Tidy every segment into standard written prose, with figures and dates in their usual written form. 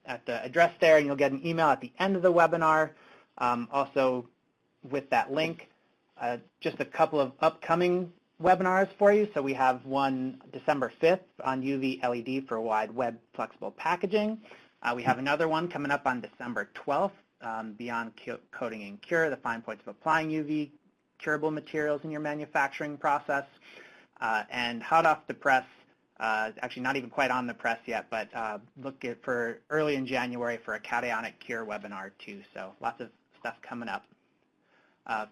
at the address there, and you'll get an email at the end of the webinar. Also, with that link, just a couple of upcoming webinars for you. So we have one December 5th on UV LED for wide web flexible packaging. We have another one coming up on December 12th, Beyond Coating and Cure, the fine points of applying UV curable materials in your manufacturing process. And hot off the press, actually not even quite on the press yet, but look for early in January for a cationic cure webinar too. So lots of stuff coming up.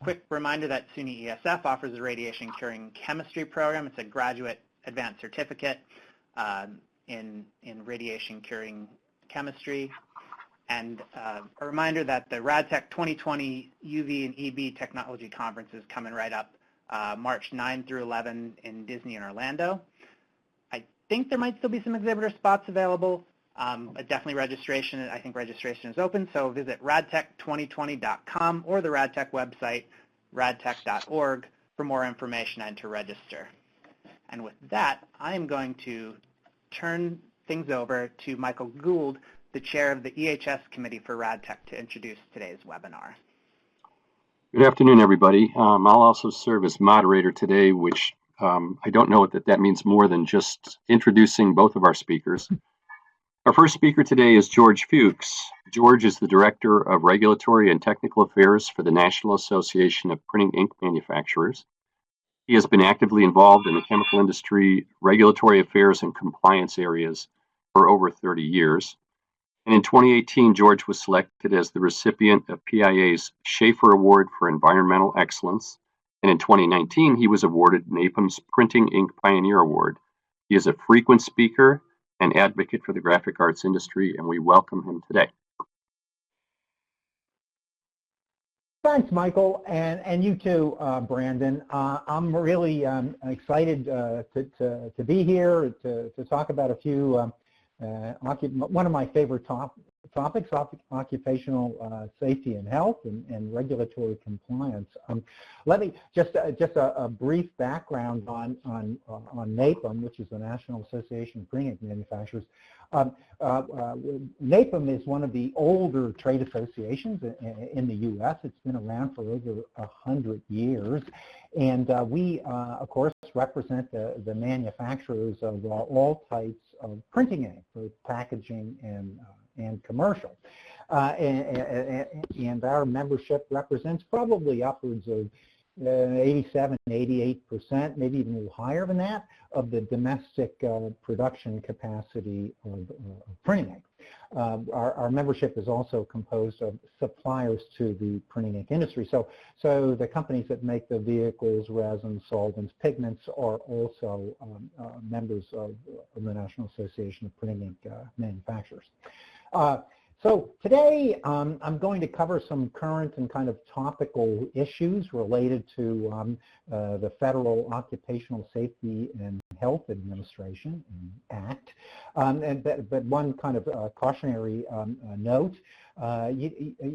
Quick reminder that SUNY ESF offers a radiation curing chemistry program. It's a graduate advanced certificate in radiation curing chemistry. And a reminder that the RadTech 2020 UV and EB Technology Conference is coming right up March 9 through 11 in Disney in Orlando. I think there might still be some exhibitor spots available. But definitely registration, I think registration is open, so visit radtech2020.com or the RadTech website, radtech.org, for more information and to register. And with that, I am going to turn things over to Michael Gould, the chair of the EHS Committee for RadTech, to introduce today's webinar. Good afternoon, everybody. I'll also serve as moderator today, which I don't know that means more than just introducing both of our speakers. Our first speaker today is George Fuchs. George is the Director of Regulatory and Technical Affairs for the National Association of Printing Ink Manufacturers. He has been actively involved in the chemical industry, regulatory affairs, and compliance areas for over 30 years. And in 2018, George was selected as the recipient of PIA's Schaefer Award for Environmental Excellence. And in 2019, he was awarded NAPIM's Printing Ink Pioneer Award. He is a frequent speaker and advocate for the graphic arts industry, and we welcome him today. Thanks, Michael, and you too, Brandon. I'm really excited to be here to talk about a few, one of my favorite topics, occupational safety and health and regulatory compliance. Let me just a brief background on NAPIM, which is the National Association of Printing Ink Manufacturers. NAPIM is one of the older trade associations in the U.S. It's been around for over 100 years, and we, of course, represent the manufacturers of all types of printing ink, both packaging and commercial. And our membership represents probably upwards of 87, 88%, maybe even a little higher than that, of the domestic production capacity of printing ink. Our membership is also composed of suppliers to the printing ink industry. So the companies that make the vehicles, resins, solvents, pigments are also members of the National Association of Printing Ink Manufacturers. So today I'm going to cover some current and kind of topical issues related to the Federal Occupational Safety and Health Administration Act. But one kind of cautionary note,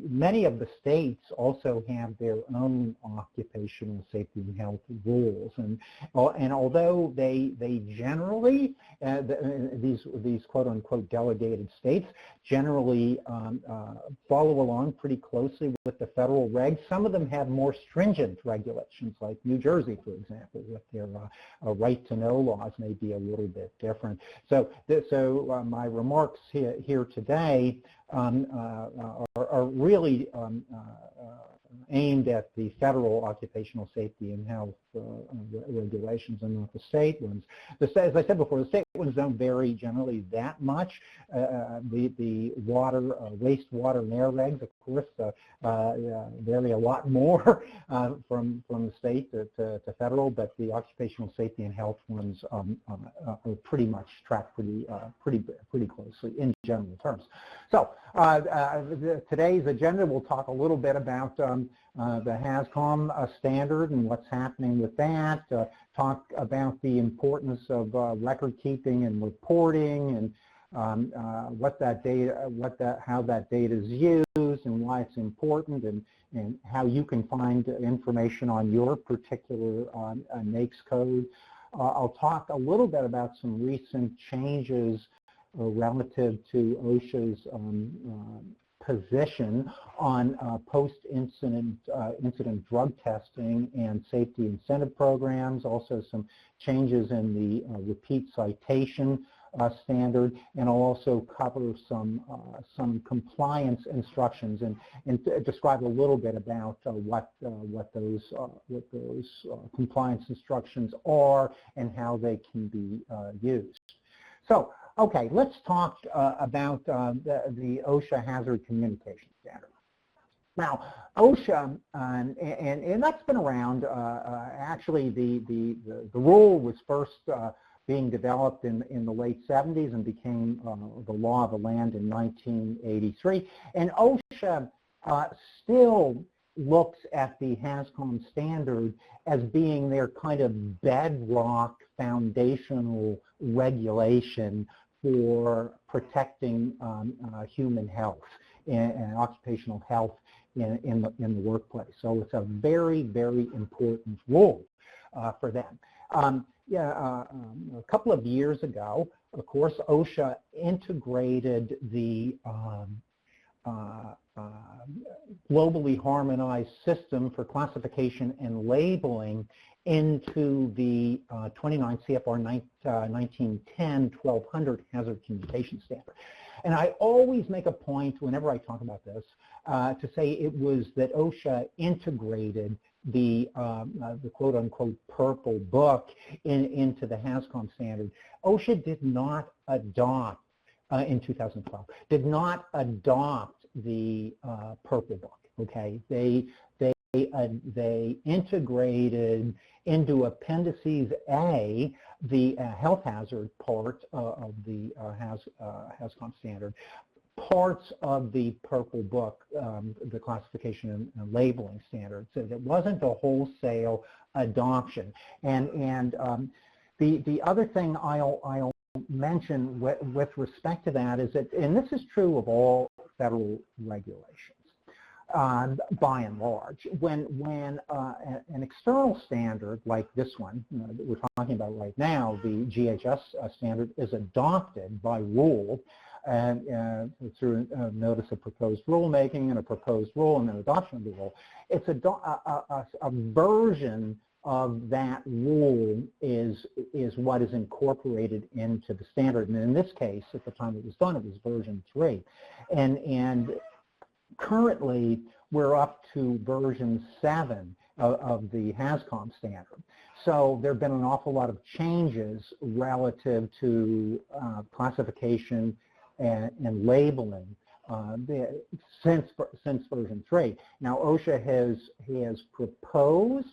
many of the states also have their own occupational safety and health rules, and although they generally these quote-unquote delegated states generally follow along pretty closely with the federal regs. Some of them have more stringent regulations, like New Jersey, for example, with their right to know laws may be a little bit different. So my remarks here today are really aimed at the federal occupational safety and health regulations and not the state ones. As I said before, the state ones don't vary generally that much. The water, wastewater and air regs, of course, vary a lot more from the state to federal, but the occupational safety and health ones are pretty much tracked pretty closely in general terms. So today's agenda, we'll talk a little bit about the HAZCOM standard and what's happening with that, talk about the importance of record keeping and reporting, and what that data, how that data is used and why it's important, and how you can find information on your particular NAICS code. I'll talk a little bit about some recent changes relative to OSHA's position on post-incident drug testing and safety incentive programs, also some changes in the repeat citation standard, and I'll also cover some compliance instructions and describe a little bit about what those compliance instructions are and how they can be used. So, okay, let's talk about the OSHA hazard communication standard. Now, OSHA, and that's been around. Actually, the rule was first being developed in the late 70s and became the law of the land in 1983. And OSHA still looks at the HAZCOM standard as being their kind of bedrock foundational regulation for protecting human health and occupational health in the workplace. So it's a very, very important rule for them. A couple of years ago, of course, OSHA integrated the Globally Harmonized System for Classification and Labeling into the 29 CFR 1910-1200 Hazard Communication Standard. And I always make a point whenever I talk about this to say it was that OSHA integrated the quote-unquote purple book into the HAZCOM standard. OSHA did not adopt, in 2012, did not adopt the purple book, okay? They integrated into Appendices A, the health hazard part of the HAZCOM standard, parts of the purple book, the classification and labeling standard. So it wasn't a wholesale adoption. And the other thing I'll mention with respect to that is that, and this is true of all federal regulations, by and large, when an external standard like this one that we're talking about right now, the GHS standard, is adopted by rule and through a notice of proposed rulemaking and a proposed rule and then adoption of the rule, it's a version of that rule is what is incorporated into the standard. And in this case, at the time it was done, it was version 3. And currently, we're up to version 7 of the HAZCOM standard. So there have been an awful lot of changes relative to classification and labeling since version 3. Now, OSHA has proposed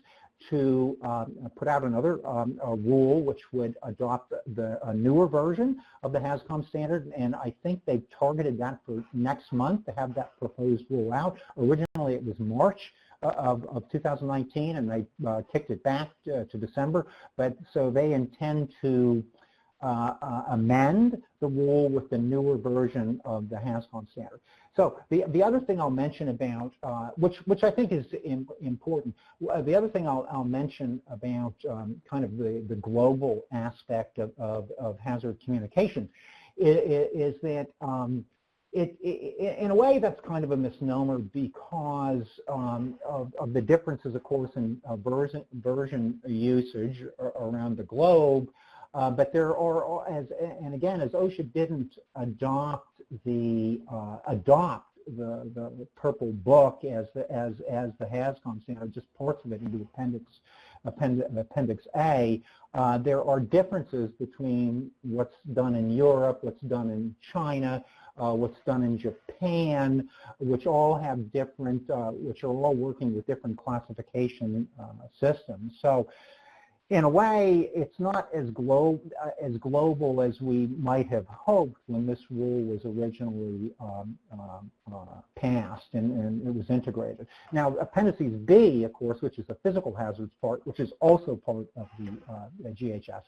to put out another rule which would adopt a newer version of the HAZCOM standard, and I think they've targeted that for next month to have that proposed rule out. Originally it was March of 2019, and they kicked it back to December, but so they intend to amend the rule with the newer version of the HAZCOM standard. So the other thing I'll mention about, which I think is important, the other thing I'll mention about kind of the global aspect of hazard communication is that in a way that's kind of a misnomer because of the differences, of course, in version usage around the globe. But there are, and again, as OSHA didn't adopt the purple book as the HAZCOM standard, just parts of it into Appendix A, there are differences between what's done in Europe, what's done in China, what's done in Japan, which all have different, which are all working with different classification systems. So, in a way, it's not as global as we might have hoped when this rule was originally passed and it was integrated. Now, Appendices B, of course, which is the physical hazards part, which is also part of the GHS,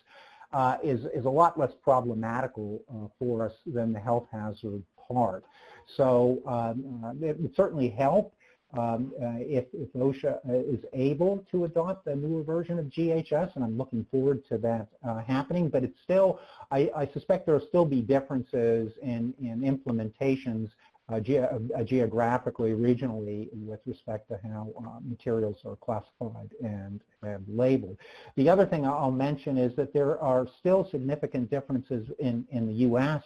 is a lot less problematical for us than the health hazard part. So it would certainly help if OSHA is able to adopt a newer version of GHS, and I'm looking forward to that happening, but it's still, I suspect there will still be differences in implementations geographically, regionally, with respect to how materials are classified and labeled. The other thing I'll mention is that there are still significant differences in the U.S.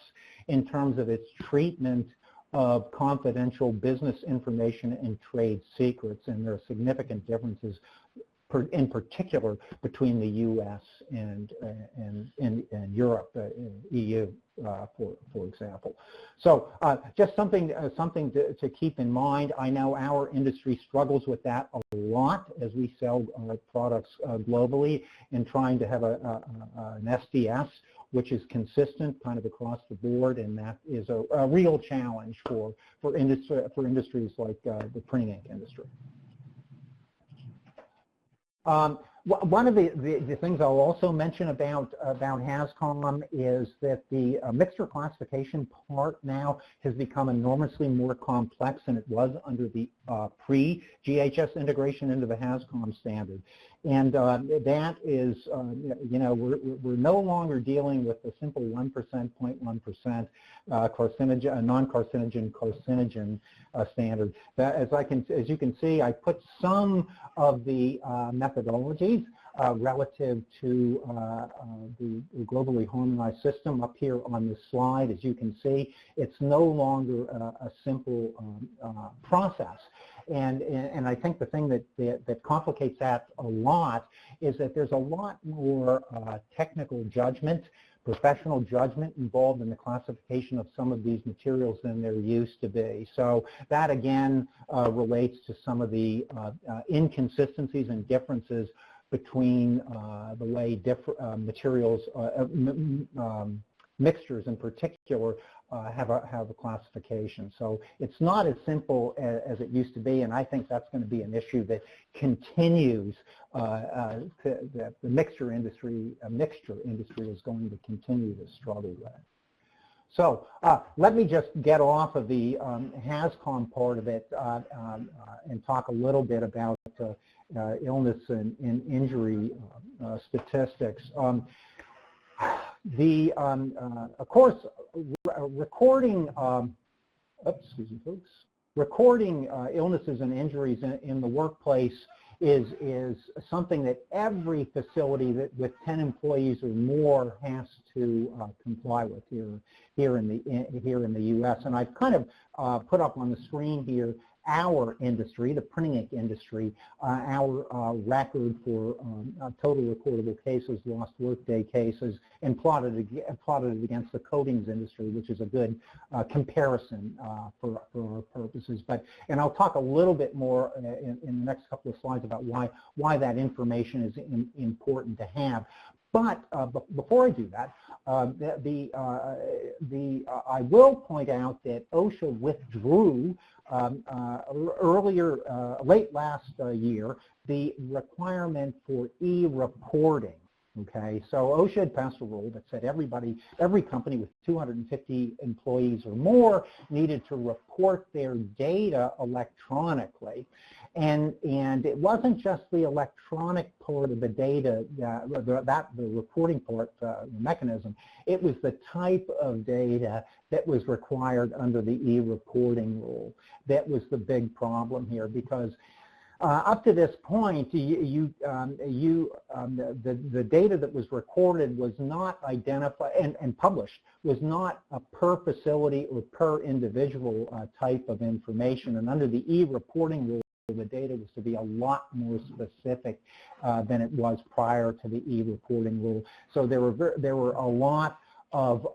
in terms of its treatment of confidential business information and trade secrets, and there are significant differences in particular between the U.S. and Europe, EU, for example. So just something to keep in mind. I know our industry struggles with that a lot as we sell products globally, and trying to have an SDS which is consistent kind of across the board, and that is a real challenge for industries like the printing ink industry. One of the things I'll also mention about HAZCOM is that the mixture classification part now has become enormously more complex than it was under the pre-GHS integration into the HAZCOM standard. And that is, you know, we're no longer dealing with the simple 1%, 0.1% carcinogen, non-carcinogen, carcinogen standard. That, as you can see, I put some of the methodologies relative to the globally harmonized system up here on this slide. As you can see, it's no longer a simple process. And I think the thing that complicates that a lot is that there's a lot more technical judgment, professional judgment involved in the classification of some of these materials than there used to be. So that again relates to some of the inconsistencies and differences between the way materials, mixtures in particular, have a classification. So it's not as simple as it used to be, and I think that's going to be an issue that continues. The mixture industry is going to continue to struggle with. So let me just get off of the HAZCOM part of it and talk a little bit about illness and injury statistics. Of course, recording, excuse me, folks, recording illnesses and injuries in the workplace is something that every facility with 10 employees or more has to comply with here in the U.S. And I've kind of put up on the screen here our industry, the printing ink industry, our record for total recordable cases, lost workday cases, and plotted it against the coatings industry, which is a good comparison for our purposes. And I'll talk a little bit more in the next couple of slides about why that information is important to have. But before I do that, I will point out that OSHA withdrew late last year, the requirement for e-reporting. Okay, so OSHA had passed a rule that said every company with 250 employees or more needed to report their data electronically. And it wasn't just the electronic part of the data, the reporting part, the mechanism. It was the type of data that was required under the e-reporting rule. That was the big problem here, because up to this point, the data that was recorded was not identified and published, was not a per facility or per individual type of information. And under the e-reporting rule, the data was to be a lot more specific than it was prior to the e-reporting rule. So there were a lot of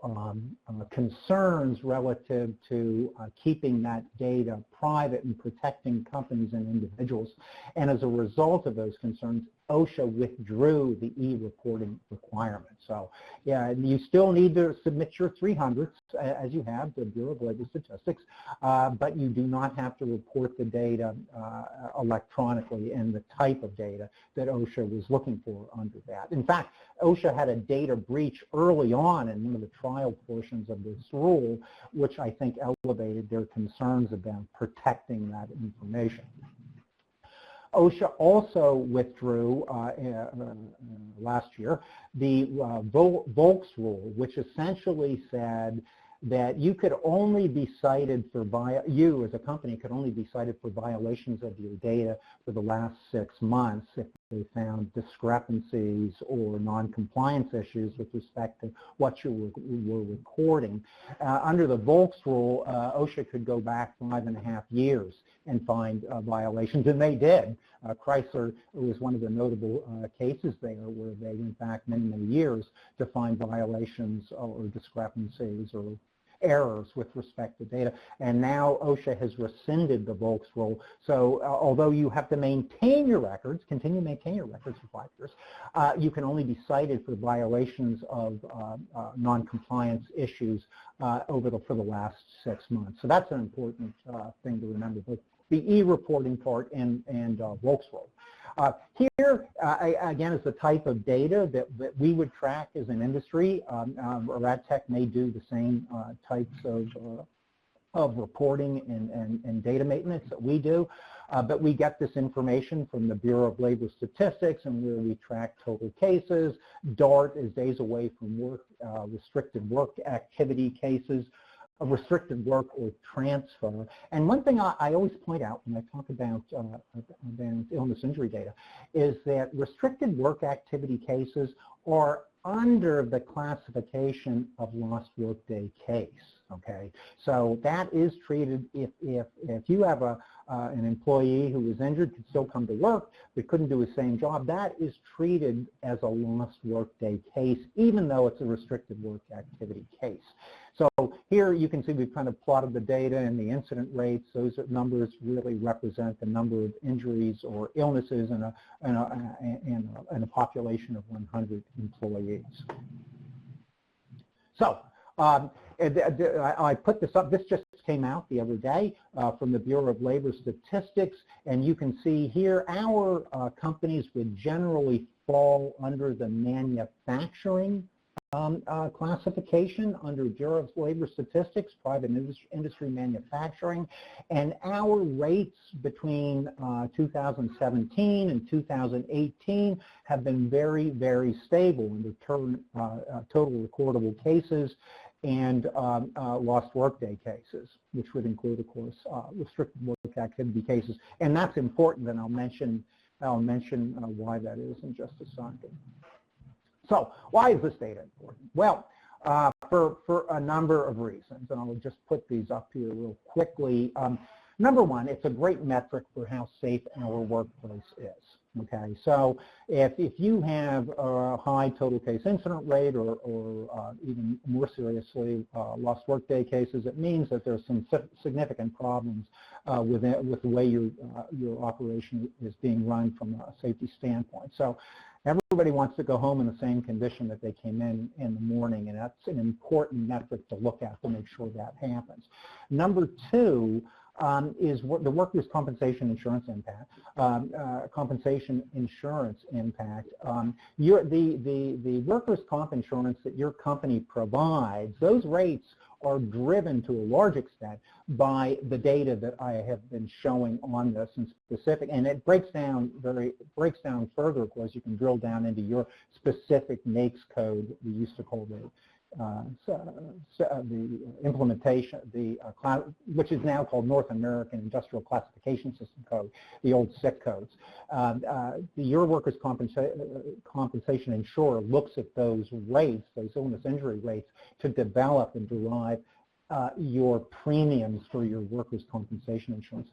concerns relative to keeping that data private and protecting companies and individuals. And as a result of those concerns, OSHA withdrew the e-reporting requirement. So, yeah, you still need to submit your 300s, as you have, the Bureau of Labor Statistics, but you do not have to report the data electronically and the type of data that OSHA was looking for under that. In fact, OSHA had a data breach early on in one of the trial portions of this rule, which I think elevated their concerns about protecting that information. OSHA also withdrew last year the Volks rule, which essentially said that you could only be cited for, you as a company could only be cited for violations of your data for the last 6 months if they found discrepancies or non-compliance issues with respect to what you were recording. Under the Volks rule, OSHA could go back 5.5 years and find violations, and they did. Chrysler was one of the notable cases there where they went back many, many years to find violations or discrepancies or errors with respect to data. And now OSHA has rescinded the Volks rule. So although you have to maintain your records, continue to maintain your records for 5 years, you can only be cited for violations of non-compliance issues for the last 6 months. So that's an important thing to remember, both the e-reporting part and Volks rule. Here, again, is the type of data that we would track as an industry. RadTech may do the same types of reporting and data maintenance that we do, but we get this information from the Bureau of Labor Statistics, and where we track total cases. DART is days away from work, restricted work activity cases, restricted work or transfer. And one thing I always point out when I talk about illness injury data is that restricted work activity cases are under the classification of lost workday case. Okay, so that is treated, if you have an employee who was injured, could still come to work, but couldn't do his same job, that is treated as a lost workday case, even though it's a restricted work activity case. So here you can see we've kind of plotted the data and the incident rates. Those numbers really represent the number of injuries or illnesses in a population of 100 employees. So I put this up. This just came out the other day from the Bureau of Labor Statistics, and you can see here our companies would generally fall under the manufacturing classification under Bureau of Labor Statistics, private industry manufacturing, and our rates between 2017 and 2018 have been very, very stable in the total recordable cases and lost workday cases, which would include, of course, restricted work activity cases. And that's important, and I'll mention why that is in just a second. So why is this data important? Well, for a number of reasons, and I'll just put these up here real quickly. Number one, it's a great metric for how safe our workplace is. Okay, so if you have a high total case incident rate or even more seriously lost workday cases, it means that there's some significant problems with the way your operation is being run from a safety standpoint. So everybody wants to go home in the same condition that they came in the morning, and that's an important metric to look at to make sure that happens. Number two is the workers' compensation insurance impact. The workers' comp insurance that your company provides, those rates are driven to a large extent by the data that I have been showing on this in specific, and it breaks down further. Of course, you can drill down into your specific NAICS code. We used to call the implementation, which is now called North American Industrial Classification System Code, the old SIC codes. Your workers' compensation insurer looks at those rates, those illness injury rates, to develop and derive your premiums for your workers' compensation insurance.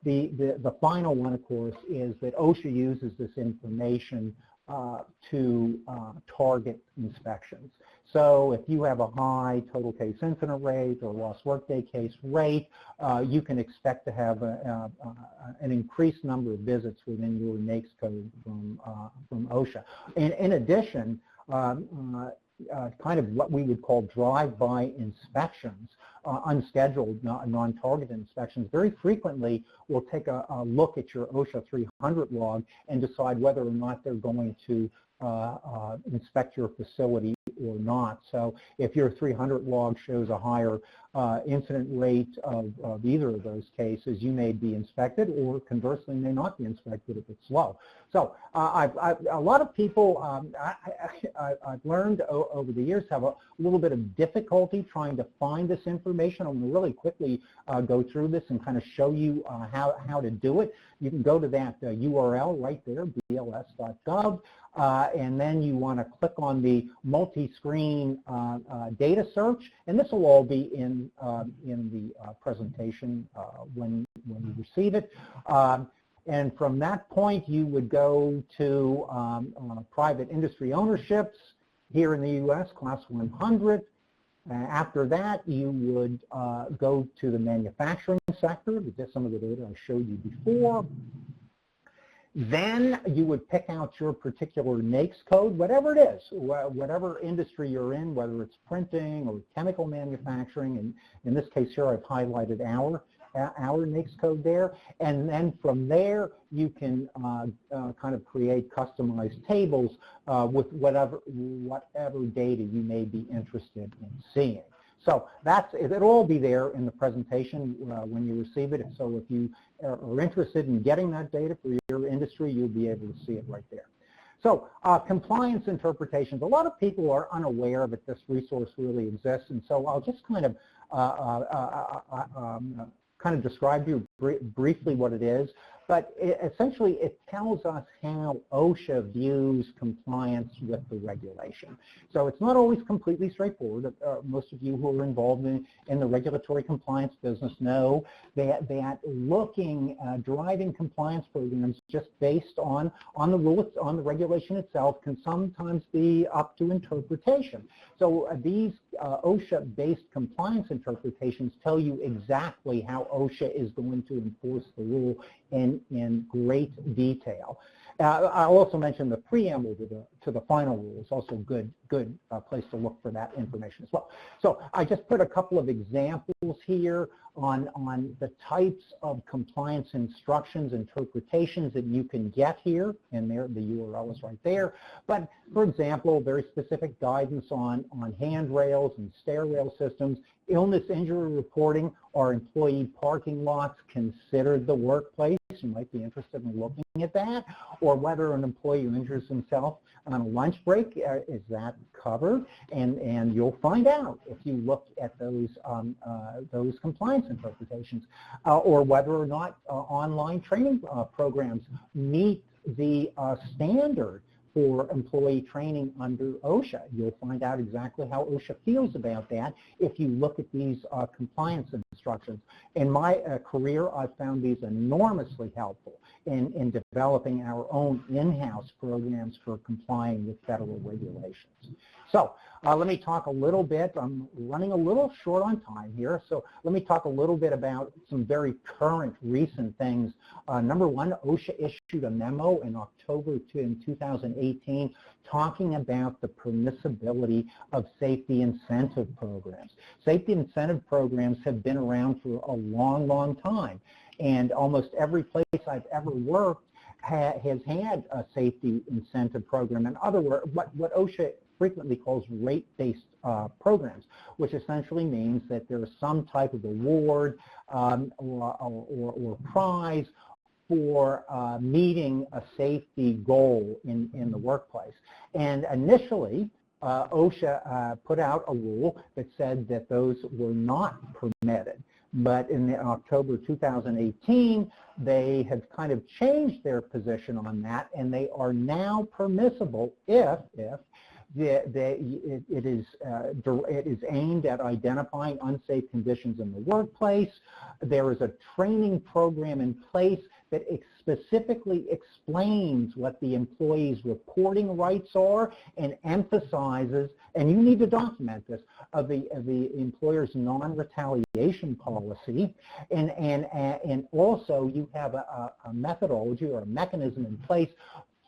The final one, of course, is that OSHA uses this information to target inspections. So if you have a high total case incident rate or lost workday case rate, you can expect to have an increased number of visits within your NAICS code from OSHA. And in addition, kind of what we would call drive-by inspections, unscheduled, non-targeted inspections, very frequently will take a look at your OSHA 300 log and decide whether or not they're going to inspect your facility or not. So if your 300 log shows a higher incident rate of either of those cases, you may be inspected, or conversely may not be inspected if it's low. So a lot of people, I've learned over the years, have a little bit of difficulty trying to find this information. I'm going to really quickly go through this and kind of show you how to do it. You can go to that URL right there, bls.gov. And then you want to click on the multi-screen data search, and this will all be in the presentation when you receive it. And from that point, you would go to private industry ownerships here in the U.S., Class 100. After that, you would go to the manufacturing sector, some of the data I showed you before. Then you would pick out your particular NAICS code, whatever it is, whatever industry you're in, whether it's printing or chemical manufacturing. And in this case here, I've highlighted our NAICS code there. And then from there, you can kind of create customized tables with whatever data you may be interested in seeing. So it'll all be there in the presentation when you receive it. So if you are interested in getting that data for your industry, you'll be able to see it right there. So compliance interpretations, a lot of people are unaware that this resource really exists, and so I'll just kind of describe to you briefly what it is. But essentially, it tells us how OSHA views compliance with the regulation. So it's not always completely straightforward. Most of you who are involved in the regulatory compliance business know that driving compliance programs just based on the rules, on the regulation itself, can sometimes be up to interpretation. So these OSHA-based compliance interpretations tell you exactly how OSHA is going to enforce the rule in great detail. I'll also mention the preamble to the final rule is also a good place to look for that information as well. So I just put a couple of examples here on the types of compliance instructions, interpretations that you can get here, and there the URL is right there. But for example, very specific guidance on handrails and stair rail systems, illness injury reporting, are employee parking lots considered the workplace? You might be interested in looking at that, or whether an employee injures himself on a lunch break, is that covered? And you'll find out if you look at those compliance interpretations, or whether or not online training programs meet the standard for employee training under OSHA. You'll find out exactly how OSHA feels about that if you look at these compliance instructions. In my career, I've found these enormously helpful in developing our own in-house programs for complying with federal regulations. So let me talk a little bit. I'm running a little short on time here, so let me talk a little bit about some very current, recent things. Number one, OSHA issued a memo in October 2018 talking about the permissibility of safety incentive programs. Safety incentive programs have been around for a long, long time, and almost every place I've ever worked has had a safety incentive program. In other words, what OSHA frequently calls rate-based programs, which essentially means that there is some type of award or prize for meeting a safety goal in the workplace. And initially, OSHA put out a rule that said that those were not permitted. But in October 2018, they have kind of changed their position on that, and they are now permissible if it is aimed at identifying unsafe conditions in the workplace. There is a training program in place that specifically explains what the employee's reporting rights are and emphasizes, and you need to document this, of the employer's non-retaliation policy, and also you have a methodology or a mechanism in place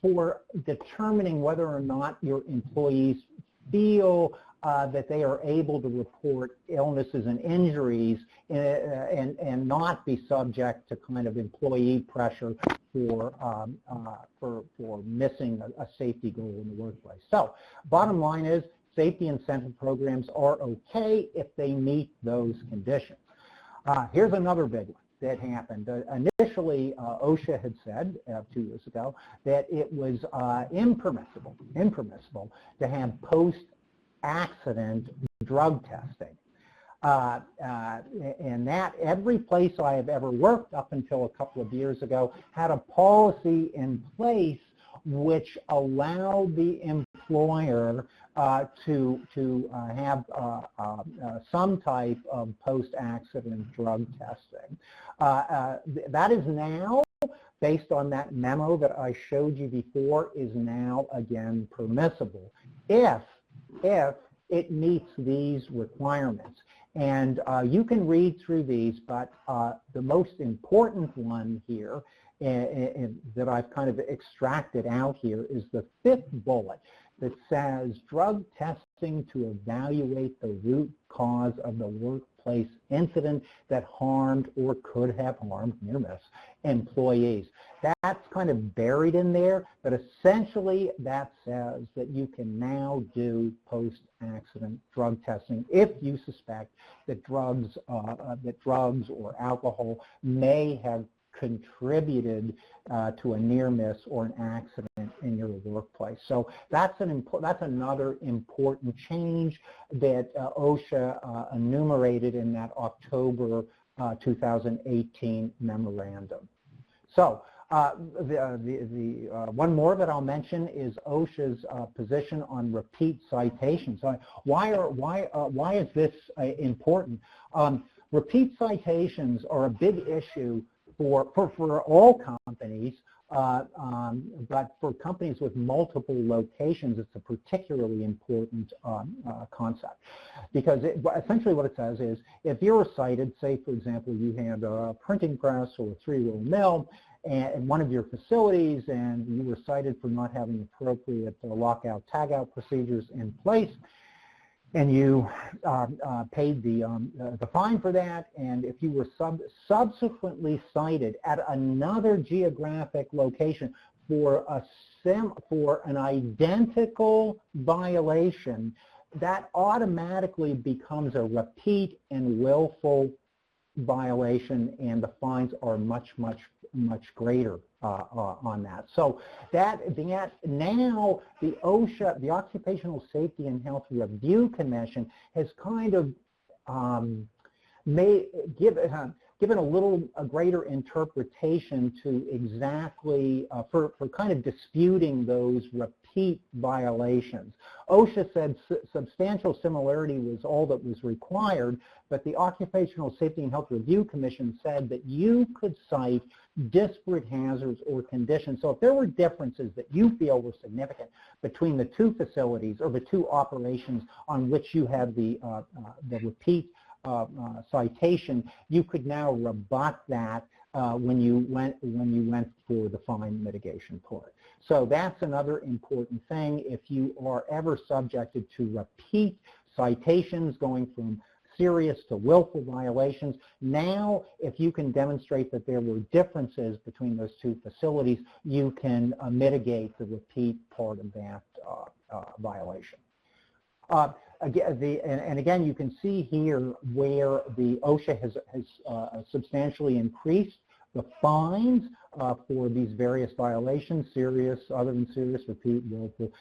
for determining whether or not your employees feel that they are able to report illnesses and injuries and not be subject to kind of employee pressure for missing a safety goal in the workplace. So bottom line is safety incentive programs are okay if they meet those conditions. Here's another big one that happened. Initially, OSHA had said 2 years ago that it was impermissible to have post-accident drug testing. And that every place I have ever worked up until a couple of years ago had a policy in place which allowed the employer to have some type of post-accident drug testing. That is now, based on that memo that I showed you before, is now again permissible if it meets these requirements. And you can read through these, but the most important one here that I've kind of extracted out here is the 5th bullet that says drug testing to evaluate the root cause of the workplace incident that harmed or could have harmed employees. That's kind of buried in there, but essentially that says that you can now do post-accident drug testing if you suspect that drugs or alcohol may have contributed to a near miss or an accident in your workplace. So that's another important change that OSHA enumerated in that October 2018 memorandum. So one more that I'll mention is OSHA's position on repeat citations. Why is this important? Repeat citations are a big issue for all companies, but for companies with multiple locations, it's a particularly important concept. Because essentially what it says is, if you're cited, say for example you had a printing press or a 3-roll mill in one of your facilities and you were cited for not having appropriate lockout tagout procedures in place, and you paid the fine for that, and if you were subsequently cited at another geographic location for an identical violation, that automatically becomes a repeat and willful violation, and the fines are much greater on that. So that now the OSHA, the Occupational Safety and Health Review Commission, has kind of given a greater interpretation to exactly for kind of disputing those repeat violations. OSHA said substantial similarity was all that was required, but the Occupational Safety and Health Review Commission said that you could cite disparate hazards or conditions. So if there were differences that you feel were significant between the two facilities or the two operations on which you had the repeat citation, you could now rebut that when you went for the fine mitigation part. So that's another important thing. If you are ever subjected to repeat citations going from serious to willful violations, now if you can demonstrate that there were differences between those two facilities, you can mitigate the repeat part of that violation. Again, you can see here where the OSHA has substantially increased the fines for these various violations, serious, other than serious, repeat, willful.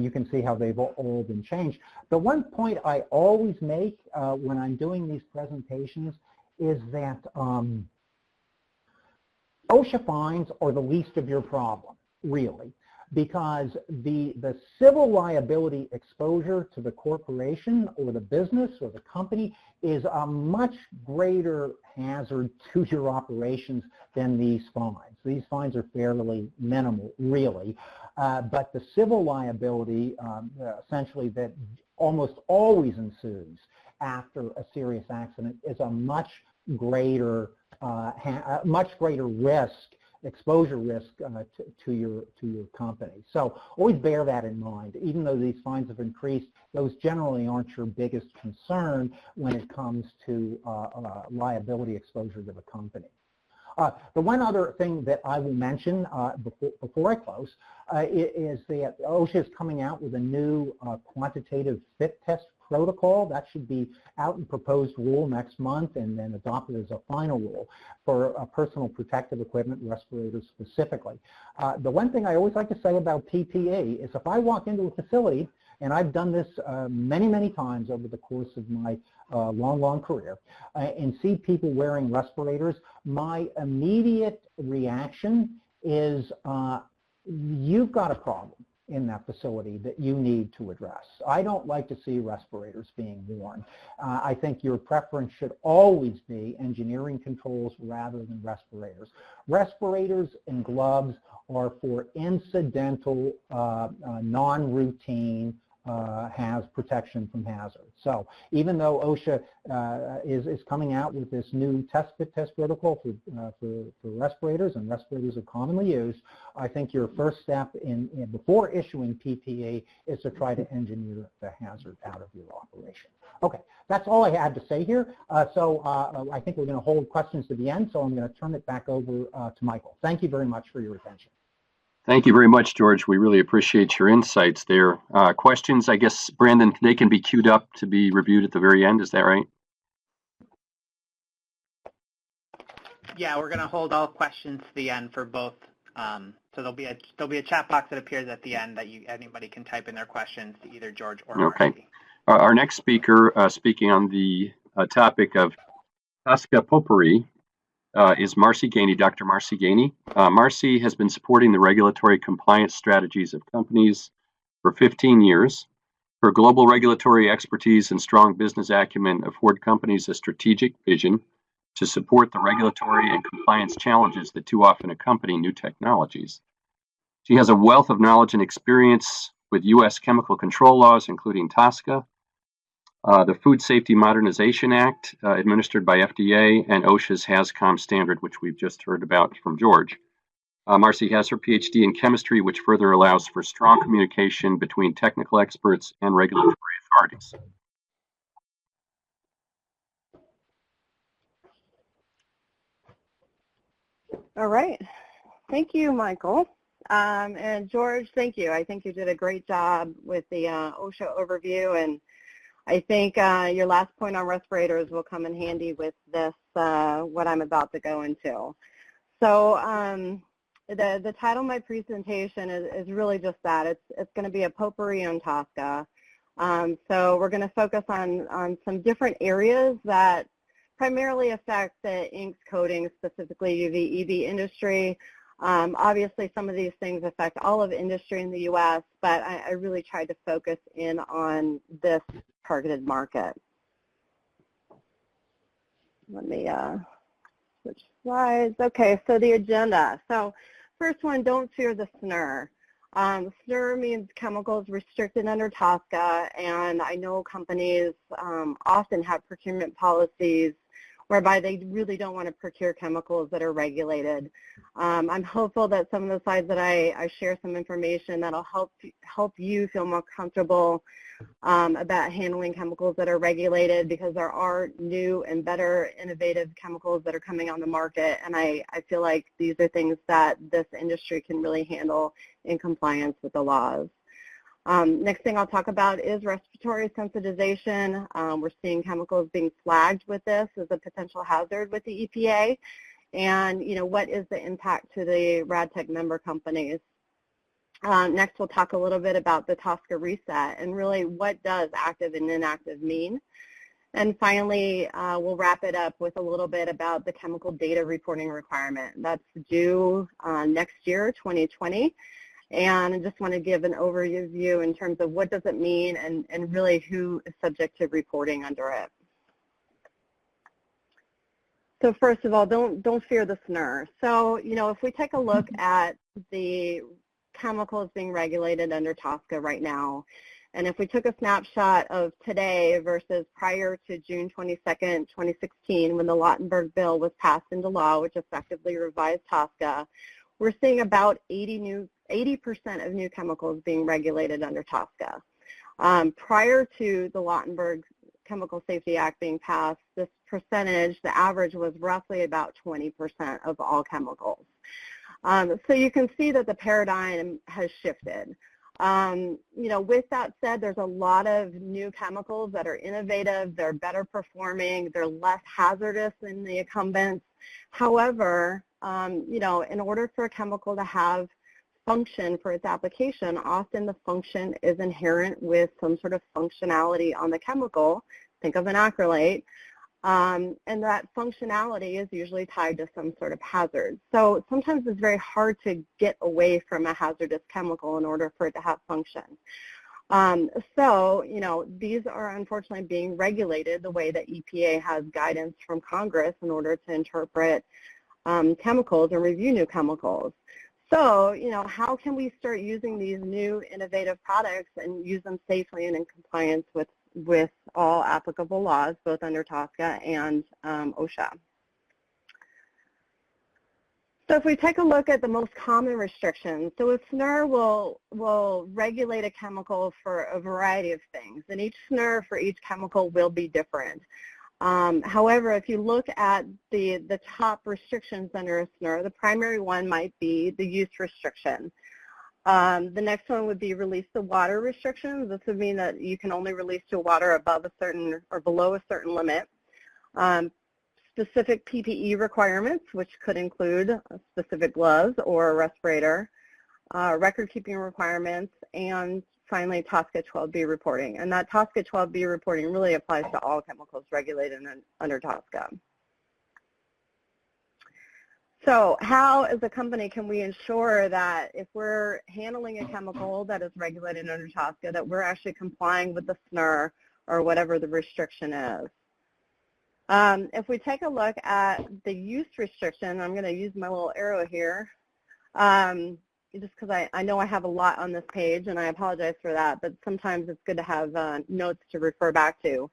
You can see how they've all been changed. The one point I always make when I'm doing these presentations is that OSHA fines are the least of your problem, really. because the civil liability exposure to the corporation or the business or the company is a much greater hazard to your operations than these fines. These fines are fairly minimal, really, but the civil liability, essentially, that almost always ensues after a serious accident is a much greater risk, exposure risk to your company. So always bear that in mind. Even though these fines have increased, those generally aren't your biggest concern when it comes to liability exposure to the company. The one other thing that I will mention before I close is that OSHA is coming out with a new quantitative fit test protocol. That should be out in proposed rule next month and then adopted as a final rule for personal protective equipment, respirators specifically. The one thing I always like to say about PPE is if I walk into a facility, and I've done this many, many times over the course of my long career, and see people wearing respirators, my immediate reaction is you've got a problem in that facility that you need to address. I don't like to see respirators being worn. I think your preference should always be engineering controls rather than respirators. Respirators and gloves are for incidental, non-routine has protection from hazards. So even though OSHA is coming out with this new fit test protocol for respirators, and respirators are commonly used, I think your first step before issuing PPE is to try to engineer the hazard out of your operation. Okay, that's all I had to say here. So I think we're going to hold questions to the end, so I'm going to turn it back over to Michael. Thank you very much for your attention. Thank you very much, George. We really appreciate your insights there. Questions, I guess, Brandon, they can be queued up to be reviewed at the very end. Is that right? Yeah, we're going to hold all questions to the end for both. So there'll be a chat box that appears at the end that anybody can type in their questions to either George or Marcy. Okay. Our next speaker, speaking on the topic of TSCA Potpourri, is Marcy Gainey, Dr. Marcy Gainey. Marcy has been supporting the regulatory compliance strategies of companies for 15 years. Her global regulatory expertise and strong business acumen afford companies a strategic vision to support the regulatory and compliance challenges that too often accompany new technologies. She has a wealth of knowledge and experience with U.S. chemical control laws, including TSCA, the Food Safety Modernization Act, administered by FDA, and OSHA's HAZCOM standard, which we've just heard about from George. Marcy has her PhD in chemistry, which further allows for strong communication between technical experts and regulatory authorities. All right. Thank you, Michael. And George, thank you. I think you did a great job with the OSHA overview, and I think your last point on respirators will come in handy with this, what I'm about to go into. So the title of my presentation is really just that. It's going to be a potpourri on TSCA. So we're going to focus on some different areas that primarily affect the inks, coatings, specifically UVEB industry. Obviously, some of these things affect all of industry in the U.S., but I really tried to focus in on this targeted market. Let me switch slides. Okay, so the agenda. So first one, don't fear the SNUR. SNUR means chemicals restricted under TSCA, and I know companies often have procurement policies whereby they really don't want to procure chemicals that are regulated. I'm hopeful that some of the slides that I share some information that'll help you feel more comfortable about handling chemicals that are regulated, because there are new and better innovative chemicals that are coming on the market, and I feel like these are things that this industry can really handle in compliance with the laws. Next thing I'll talk about is respiratory sensitization. We're seeing chemicals being flagged with this as a potential hazard with the EPA. And, you know, what is the impact to the RadTech member companies? Next, we'll talk a little bit about the TSCA Reset and really what does active and inactive mean. And finally, we'll wrap it up with a little bit about the chemical data reporting requirement. That's due next year, 2020. And I just want to give an overview in terms of what does it mean and really who is subject to reporting under it. So first of all, don't fear the SNUR. So, if we take a look at the chemicals being regulated under TSCA right now, and if we took a snapshot of today versus prior to June 22nd, 2016, when the Lautenberg bill was passed into law, which effectively revised TSCA, we're seeing about 80% of new chemicals being regulated under TSCA. Prior to the Lautenberg Chemical Safety Act being passed, this percentage, the average was roughly about 20% of all chemicals. So you can see that the paradigm has shifted. With that said, there's a lot of new chemicals that are innovative, they're better performing, they're less hazardous than the incumbents. However, in order for a chemical to have function for its application, often the function is inherent with some sort of functionality on the chemical. Think of an acrylate. And that functionality is usually tied to some sort of hazard. So sometimes it's very hard to get away from a hazardous chemical in order for it to have function. These are unfortunately being regulated the way that EPA has guidance from Congress in order to interpret chemicals and review new chemicals. So, how can we start using these new innovative products and use them safely and in compliance with all applicable laws, both under TSCA and OSHA? So if we take a look at the most common restrictions, so a SNUR will regulate a chemical for a variety of things, and each SNUR for each chemical will be different. However, if you look at the top restrictions under a SNUR, the primary one might be the use restriction. The next one would be release to water restrictions. This would mean that you can only release to water above a certain or below a certain limit. Specific PPE requirements, which could include specific gloves or a respirator, record-keeping requirements, and finally TSCA 12B reporting. And that TSCA 12B reporting really applies to all chemicals regulated under TSCA. So how, as a company, can we ensure that if we're handling a chemical that is regulated under TSCA, that we're actually complying with the SNUR or whatever the restriction is? If we take a look at the use restriction, I'm going to use my little arrow here, just because I know I have a lot on this page, and I apologize for that, but sometimes it's good to have notes to refer back to.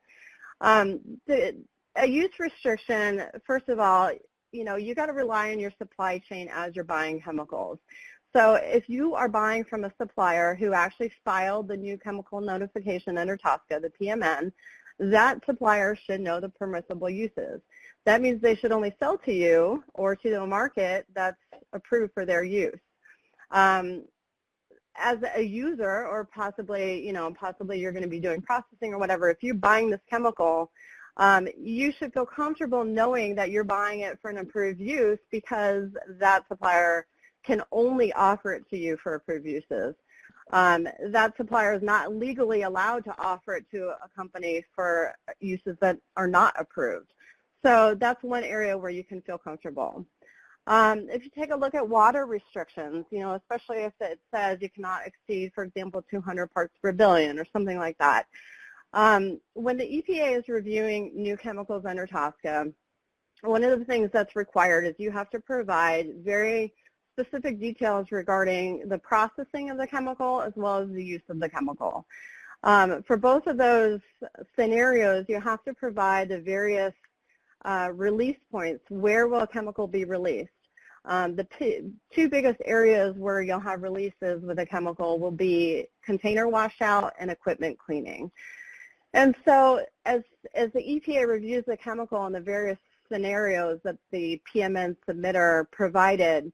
A use restriction, first of all, you got to rely on your supply chain as you're buying chemicals. So if you are buying from a supplier who actually filed the new chemical notification under TSCA, the PMN, that supplier should know the permissible uses. That means they should only sell to you or to the market that's approved for their use. As a user, or possibly you're going to be doing processing or whatever, if you're buying this chemical, you should feel comfortable knowing that you're buying it for an approved use because that supplier can only offer it to you for approved uses. That supplier is not legally allowed to offer it to a company for uses that are not approved. So that's one area where you can feel comfortable. If you take a look at water restrictions, especially if it says you cannot exceed, for example, 200 parts per billion or something like that. When the EPA is reviewing new chemicals under TSCA, one of the things that's required is you have to provide very specific details regarding the processing of the chemical as well as the use of the chemical. For both of those scenarios, you have to provide the various release points. Where will a chemical be released? The two biggest areas where you'll have releases with a chemical will be container washout and equipment cleaning. And so as the EPA reviews the chemical and the various scenarios that the PMN submitter provided,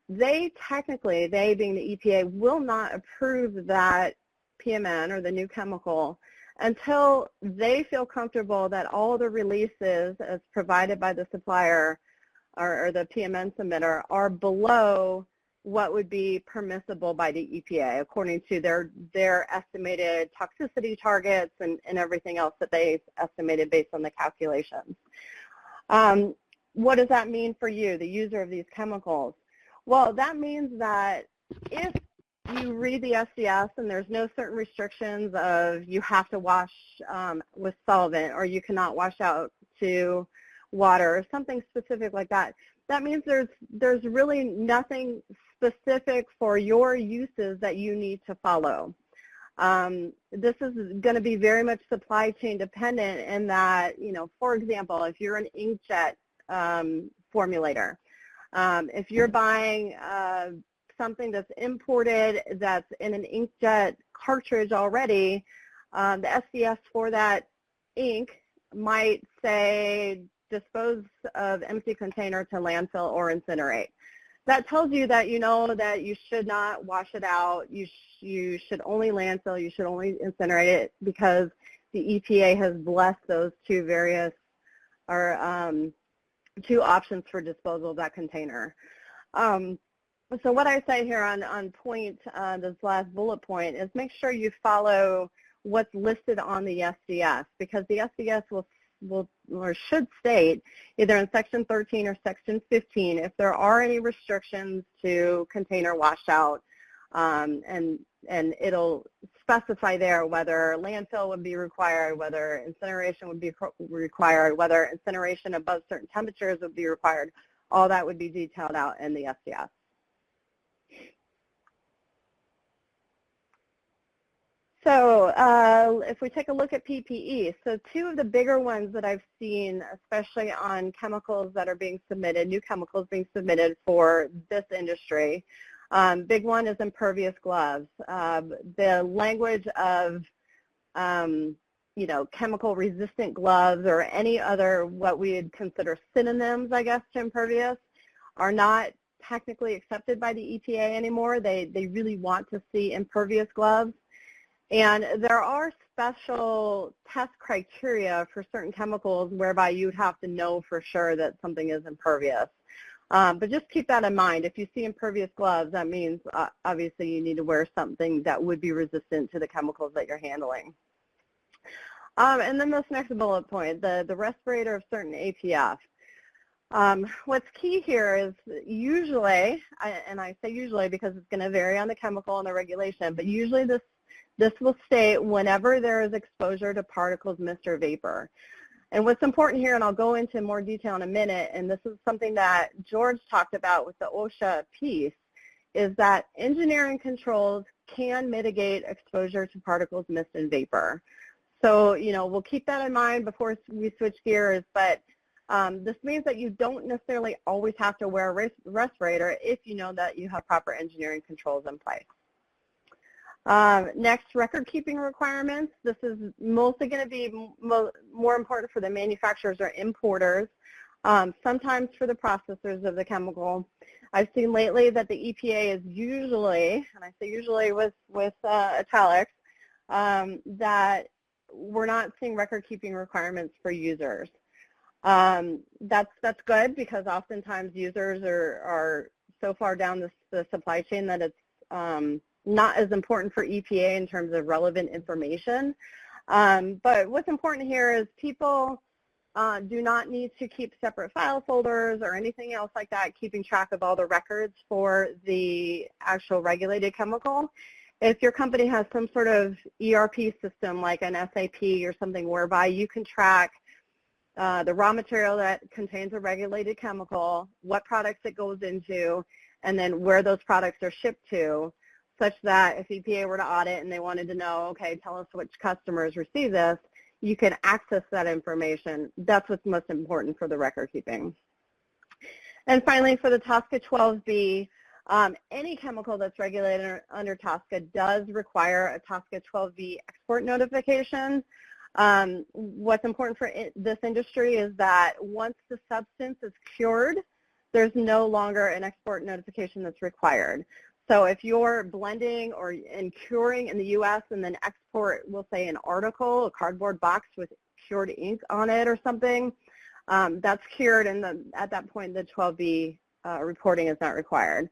they being the EPA, will not approve that PMN or the new chemical until they feel comfortable that all the releases as provided by the supplier or the PMN submitter are below what would be permissible by the EPA according to their estimated toxicity targets and everything else that they've estimated based on the calculations. What does that mean for you, the user of these chemicals? Well, that means that if you read the SDS and there's no certain restrictions of you have to wash with solvent or you cannot wash out to water or something specific like that, that means there's really nothing specific for your uses that you need to follow. This is going to be very much supply chain dependent in that, you know, for example, if you're an inkjet formulator, if you're buying something that's imported that's in an inkjet cartridge already, the SDS for that ink might say dispose of empty container to landfill or incinerate. That tells you that you know that you should not wash it out, you should only landfill, you should only incinerate it because the EPA has blessed those two various or two options for disposal of that container. So what I say here on point, this last bullet point, is make sure you follow what's listed on the SDS, because the SDS will or should state either in Section 13 or Section 15 if there are any restrictions to container washout, and it'll specify there whether landfill would be required, whether incineration would be required, whether incineration above certain temperatures would be required. All that would be detailed out in the SDS. So if we take a look at PPE, so two of the bigger ones that I've seen, especially on chemicals that are being submitted, new chemicals being submitted for this industry, big one is impervious gloves. The language of, you know, chemical resistant gloves or any other what we'd consider synonyms, I guess, to impervious are not technically accepted by the EPA anymore. They really want to see impervious gloves. And there are special test criteria for certain chemicals whereby you'd have to know for sure that something is impervious. But just keep that in mind. If you see impervious gloves, that means obviously you need to wear something that would be resistant to the chemicals that you're handling. And then this next bullet point, the respirator of certain APF. What's key here is usually, and I say usually because it's going to vary on the chemical and the regulation, but usually this will state whenever there is exposure to particles, mist, or vapor. And what's important here, and I'll go into more detail in a minute, and this is something that George talked about with the OSHA piece, is that engineering controls can mitigate exposure to particles, mist, and vapor. So, you know, we'll keep that in mind before we switch gears, but this means that you don't necessarily always have to wear a respirator if you know that you have proper engineering controls in place. Next, record-keeping requirements. This is mostly going to be more important for the manufacturers or importers, sometimes for the processors of the chemical. I've seen lately that the EPA is usually, and I say usually with italics, that we're not seeing record-keeping requirements for users. That's good because oftentimes users are so far down the supply chain that it's not as important for EPA in terms of relevant information. But what's important here is people do not need to keep separate file folders or anything else like that, keeping track of all the records for the actual regulated chemical. If your company has some sort of ERP system like an SAP or something whereby you can track the raw material that contains a regulated chemical, what products it goes into, and then where those products are shipped to, such that if EPA were to audit and they wanted to know, okay, tell us which customers receive this, you can access that information. That's what's most important for the record keeping. And finally, for the TSCA 12B, any chemical that's regulated under TSCA does require a TSCA 12B export notification. What's important for this industry is that once the substance is cured, there's no longer an export notification that's required. So if you're blending or curing in the U.S. and then export, we'll say an article, a cardboard box with cured ink on it or something, that's cured, and at that point the 12B reporting is not required.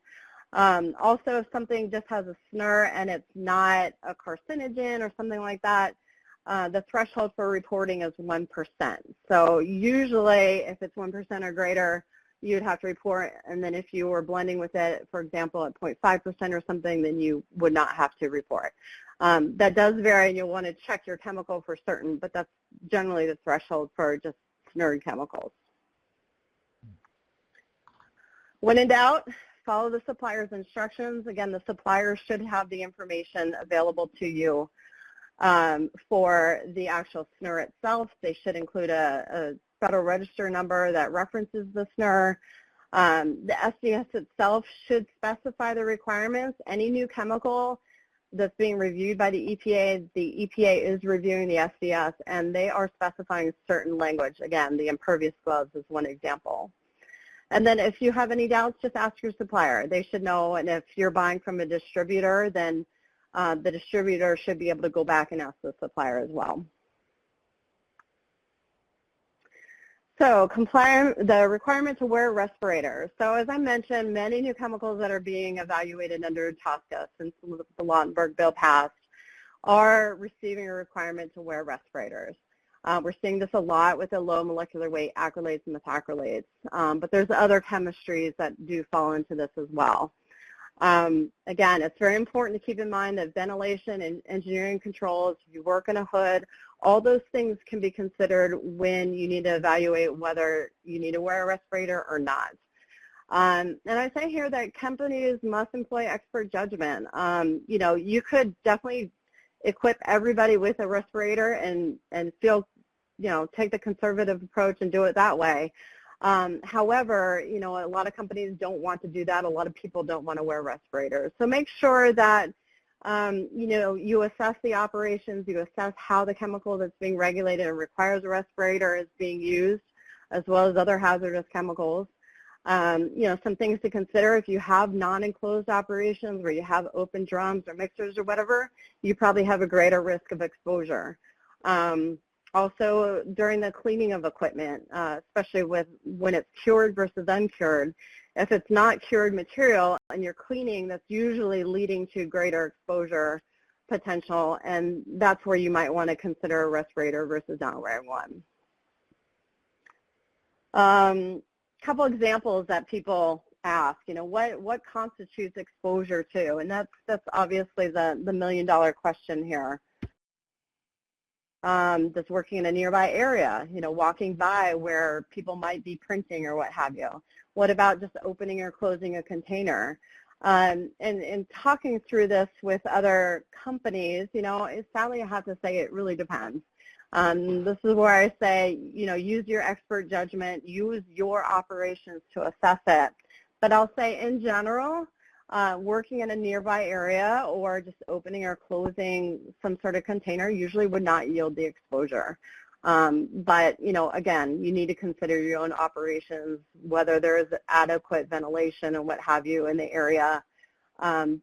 Also, if something just has a SNUR and it's not a carcinogen or something like that, the threshold for reporting is 1%. So usually if it's 1% or greater, you'd have to report, and then if you were blending with it, for example, at 0.5% or something, then you would not have to report. That does vary, and you'll want to check your chemical for certain, but that's generally the threshold for just SNUR chemicals. When in doubt, follow the supplier's instructions. Again, the supplier should have the information available to you for the actual SNUR itself. They should include a Federal Register number that references the SNUR. The SDS itself should specify the requirements. Any new chemical that's being reviewed by the EPA is reviewing the SDS, and they are specifying certain language. Again, the impervious gloves is one example. And then if you have any doubts, just ask your supplier. They should know, and if you're buying from a distributor, then the distributor should be able to go back and ask the supplier as well. So the requirement to wear respirators. So as I mentioned, many new chemicals that are being evaluated under TSCA since the Lautenberg bill passed are receiving a requirement to wear respirators. We're seeing this a lot with the low molecular weight acrylates and methacrylates, but there's other chemistries that do fall into this as well. Again, it's very important to keep in mind that ventilation and engineering controls, if you work in a hood, all those things can be considered when you need to evaluate whether you need to wear a respirator or not. And I say here that companies must employ expert judgment. You know, you could definitely equip everybody with a respirator and feel, you know, take the conservative approach and do it that way. However, you know, a lot of companies don't want to do that. A lot of people don't want to wear respirators. So make sure that, you know, you assess the operations, you assess how the chemical that's being regulated and requires a respirator is being used, as well as other hazardous chemicals. You know, some things to consider: if you have non-enclosed operations where you have open drums or mixers or whatever, you probably have a greater risk of exposure. Also, during the cleaning of equipment, especially when it's cured versus uncured, if it's not cured material and you're cleaning, that's usually leading to greater exposure potential, and that's where you might want to consider a respirator versus not wearing one. Couple examples that people ask, you know, what constitutes exposure to? And that's obviously the million-dollar question here. Just working in a nearby area, you know, walking by where people might be printing or what have you. What about just opening or closing a container? And talking through this with other companies, you know, sadly I have to say it really depends. This is where I say, you know, use your expert judgment, use your operations to assess it. But I'll say in general, working in a nearby area or just opening or closing some sort of container usually would not yield the exposure. But, you know, again, you need to consider your own operations, whether there is adequate ventilation and what have you in the area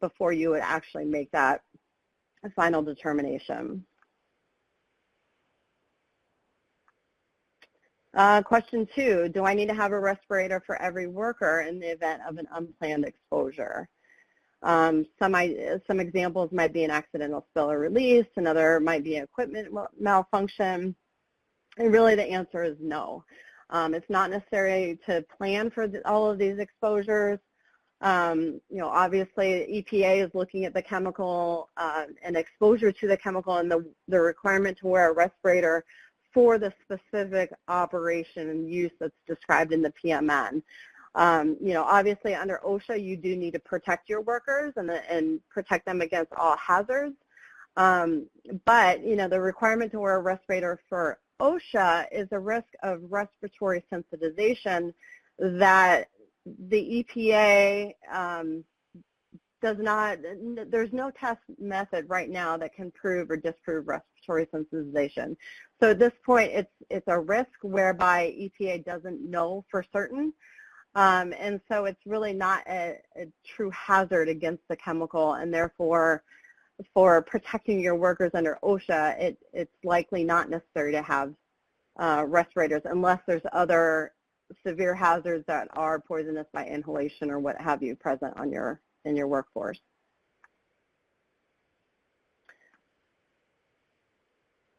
before you would actually make that final determination. Question 2, do I need to have a respirator for every worker in the event of an unplanned exposure? Some examples might be an accidental spill or release, another might be equipment malfunction, and really the answer is no. It's not necessary to plan for all of these exposures. You know, obviously EPA is looking at the chemical and exposure to the chemical and the requirement to wear a respirator for the specific operation and use that's described in the PMN. You know, obviously under OSHA, you do need to protect your workers and protect them against all hazards. But, you know, the requirement to wear a respirator for OSHA is a risk of respiratory sensitization that the EPA does not, there's no test method right now that can prove or disprove respiratory sensitization. So at this point, it's a risk whereby EPA doesn't know for certain. And so it's really not a true hazard against the chemical, and therefore for protecting your workers under OSHA, it's likely not necessary to have respirators unless there's other severe hazards that are poisonous by inhalation or what have you present on in your workforce.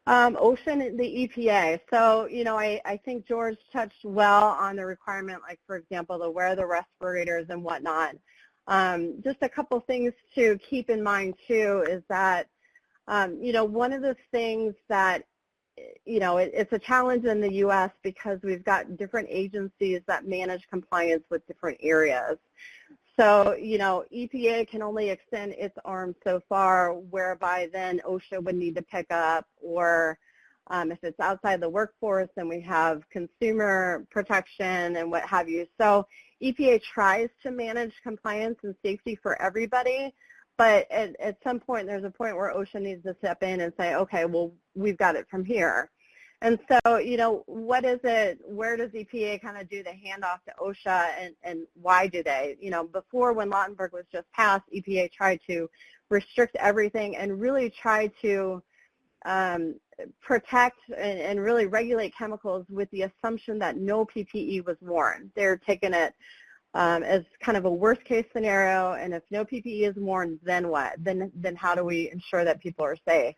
OSHA and the EPA. So, you know, I think George touched well on the requirement, like, for example, to wear the respirators and whatnot. Just a couple things to keep in mind, too, is that, you know, one of the things that, you know, it's a challenge in the U.S. because we've got different agencies that manage compliance with different areas. So, you know, EPA can only extend its arm so far, whereby then OSHA would need to pick up, or if it's outside the workforce, then we have consumer protection and what have you. So EPA tries to manage compliance and safety for everybody, but at some point, there's a point where OSHA needs to step in and say, okay, well, we've got it from here. And so, you know, what is it, where does EPA kind of do the handoff to OSHA, and why do they? You know, before, when Lautenberg was just passed, EPA tried to restrict everything and really try to protect and really regulate chemicals with the assumption that no PPE was worn. They're taking it as kind of a worst case scenario, and if no PPE is worn, then what? Then how do we ensure that people are safe?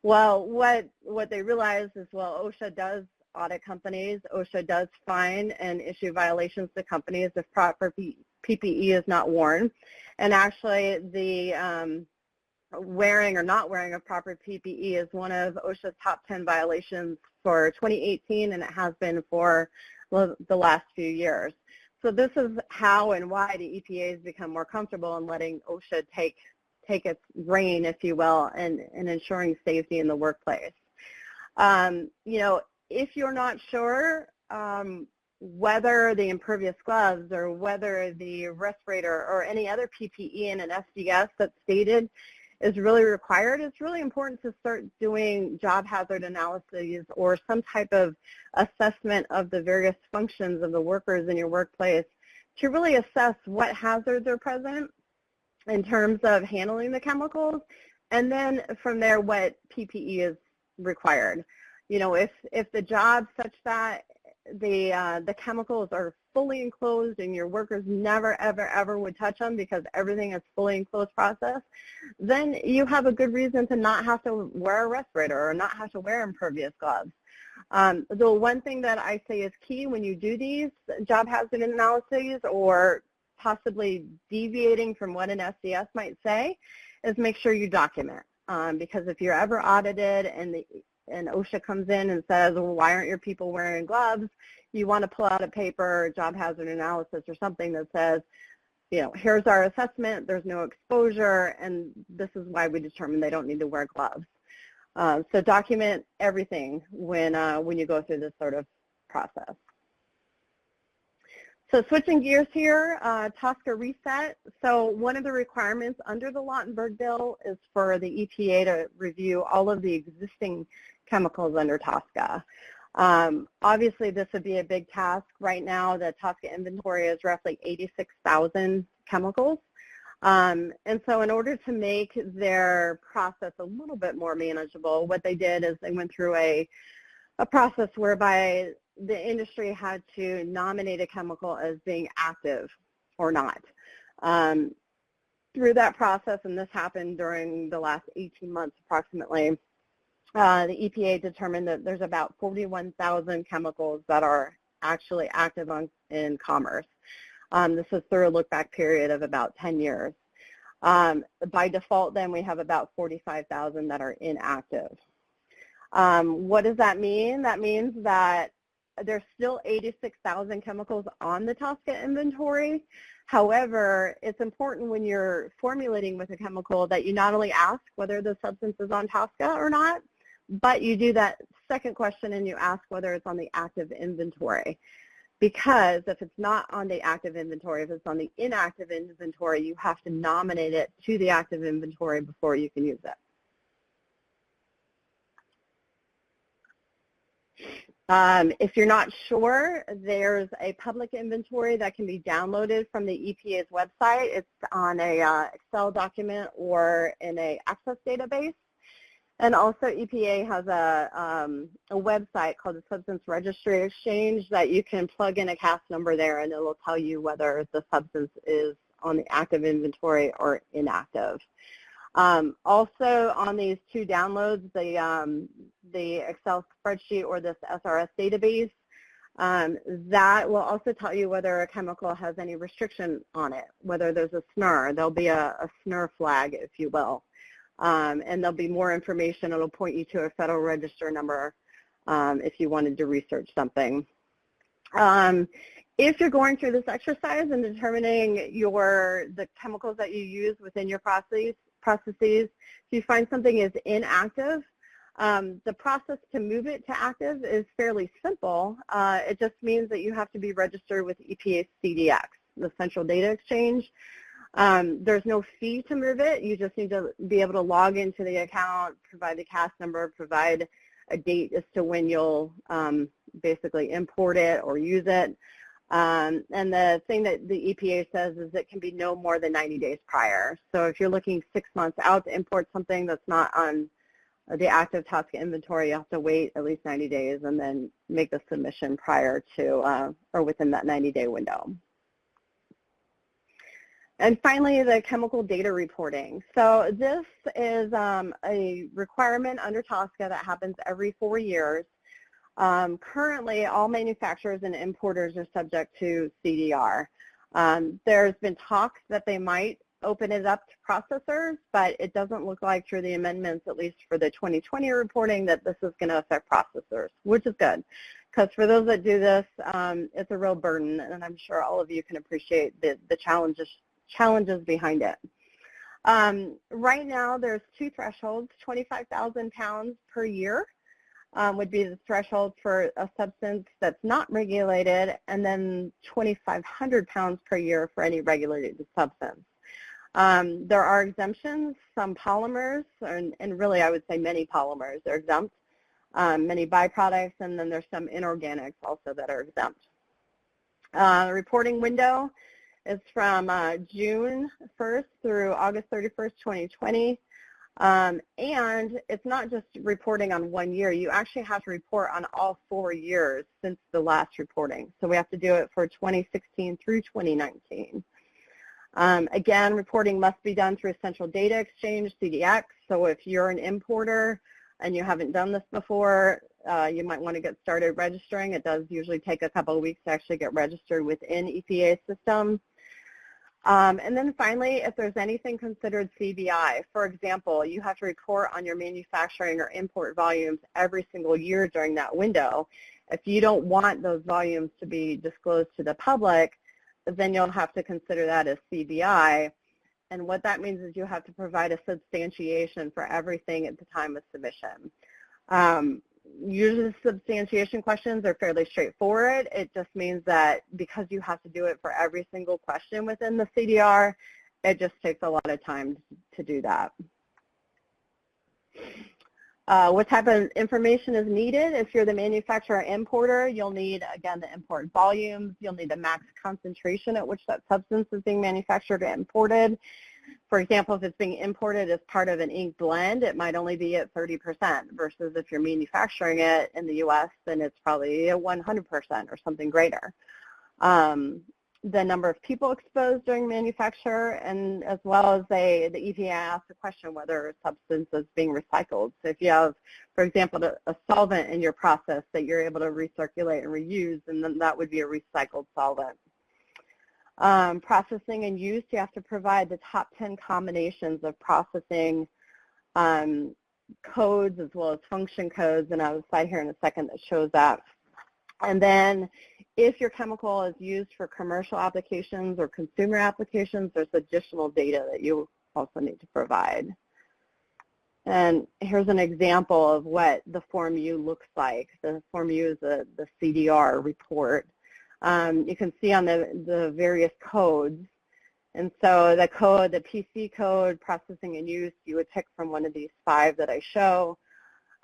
Well, what they realized is, well, OSHA does audit companies. OSHA does fine and issue violations to companies if proper PPE is not worn. And actually, the wearing or not wearing of proper PPE is one of OSHA's top 10 violations for 2018, and it has been for the last few years. So this is how and why the EPA has become more comfortable in letting OSHA take its reign, if you will, and ensuring safety in the workplace. You know, if you're not sure whether the impervious gloves or whether the respirator or any other PPE in an SDS that's stated is really required, it's really important to start doing job hazard analyses or some type of assessment of the various functions of the workers in your workplace to really assess what hazards are present in terms of handling the chemicals, and then from there what PPE is required. You know, if the job's such that the chemicals are fully enclosed and your workers never, ever would touch them because everything is fully enclosed process, then you have a good reason to not have to wear a respirator or not have to wear impervious gloves. The one thing that I say is key when you do these job hazard analyses, or possibly deviating from what an SDS might say, is make sure you document. Because if you're ever audited and OSHA comes in and says, well, why aren't your people wearing gloves, you want to pull out a paper, job hazard analysis or something that says, you know, here's our assessment, there's no exposure, and this is why we determined they don't need to wear gloves. So document everything when you go through this sort of process. So switching gears here, TSCA Reset. So one of the requirements under the Lautenberg bill is for the EPA to review all of the existing chemicals under TSCA. Obviously, this would be a big task. Right now, the TSCA inventory is roughly 86,000 chemicals. And so in order to make their process a little bit more manageable, what they did is they went through a process whereby the industry had to nominate a chemical as being active or not. Through that process, and this happened during the last 18 months approximately, the EPA determined that there's about 41,000 chemicals that are actually active in commerce. This is through a look-back period of about 10 years. By default, then, we have about 45,000 that are inactive. What does that mean? That means that there's still 86,000 chemicals on the TSCA inventory. However, it's important when you're formulating with a chemical that you not only ask whether the substance is on TSCA or not, but you do that second question and you ask whether it's on the active inventory. Because if it's not on the active inventory, if it's on the inactive inventory, you have to nominate it to the active inventory before you can use it. If you're not sure, there's a public inventory that can be downloaded from the EPA's website. It's on a Excel document or in a Access database. And also EPA has a website called the Substance Registry Exchange that you can plug in a CAS number there, and it will tell you whether the substance is on the active inventory or inactive. Also on these 2 downloads, the Excel spreadsheet or this SRS database, that will also tell you whether a chemical has any restriction on it, whether there's a SNUR. There'll be a SNUR flag, if you will. And there'll be more information. It'll point you to a Federal Register number if you wanted to research something. If you're going through this exercise and determining the chemicals that you use within your processes, if you find something is inactive, the process to move it to active is fairly simple. It just means that you have to be registered with EPA CDX, the Central Data Exchange. There's no fee to move it. You just need to be able to log into the account, provide the CAS number, provide a date as to when you'll basically import it or use it. And the thing that the EPA says is it can be no more than 90 days prior. So if you're looking 6 months out to import something that's not on the active TSCA inventory, you have to wait at least 90 days and then make the submission prior to or within that 90-day window. And finally, the chemical data reporting. So this is a requirement under TSCA that happens every 4 years. Currently, all manufacturers and importers are subject to CDR. There's been talk that they might open it up to processors, but it doesn't look like through the amendments, at least for the 2020 reporting, that this is going to affect processors, which is good. Because for those that do this, it's a real burden, and I'm sure all of you can appreciate the challenges behind it. Right now, there's 2 thresholds. 25,000 pounds per year would be the threshold for a substance that's not regulated, and then 2,500 pounds per year for any regulated substance. There are exemptions. Some polymers, and really I would say many polymers are exempt, many byproducts, and then there's some inorganics also that are exempt. The reporting window is from June 1st through August 31st, 2020. And it's not just reporting on 1 year. You actually have to report on all 4 years since the last reporting. So we have to do it for 2016 through 2019. Again, reporting must be done through Central Data Exchange, CDX. So if you're an importer and you haven't done this before, you might want to get started registering. It does usually take a couple of weeks to actually get registered within EPA system. And then finally, if there's anything considered CBI, for example, you have to report on your manufacturing or import volumes every single year during that window. If you don't want those volumes to be disclosed to the public, then you'll have to consider that as CBI. And what that means is you have to provide a substantiation for everything at the time of submission. Usually substantiation questions are fairly straightforward. It just means that because you have to do it for every single question within the CDR, it just takes a lot of time to do that. What type of information is needed? If you're the manufacturer or importer, you'll need, again, the import volumes. You'll need the max concentration at which that substance is being manufactured or imported. For example, if it's being imported as part of an ink blend, it might only be at 30% versus if you're manufacturing it in the U.S., then it's probably at 100% or something greater. The number of people exposed during manufacture, and as well as the EPA asks the question whether a substance is being recycled. So if you have, for example, a solvent in your process that you're able to recirculate and reuse, and then that would be a recycled solvent. Processing and use, you have to provide the top 10 combinations of processing codes as well as function codes, and I have a slide here in a second that shows that. And then if your chemical is used for commercial applications or consumer applications, there's additional data that you also need to provide. And here's an example of what the Form U looks like. The Form U is the CDR report. You can see on the various codes. And so the code, the PC code, processing and use, you would pick from one of these 5 that I show.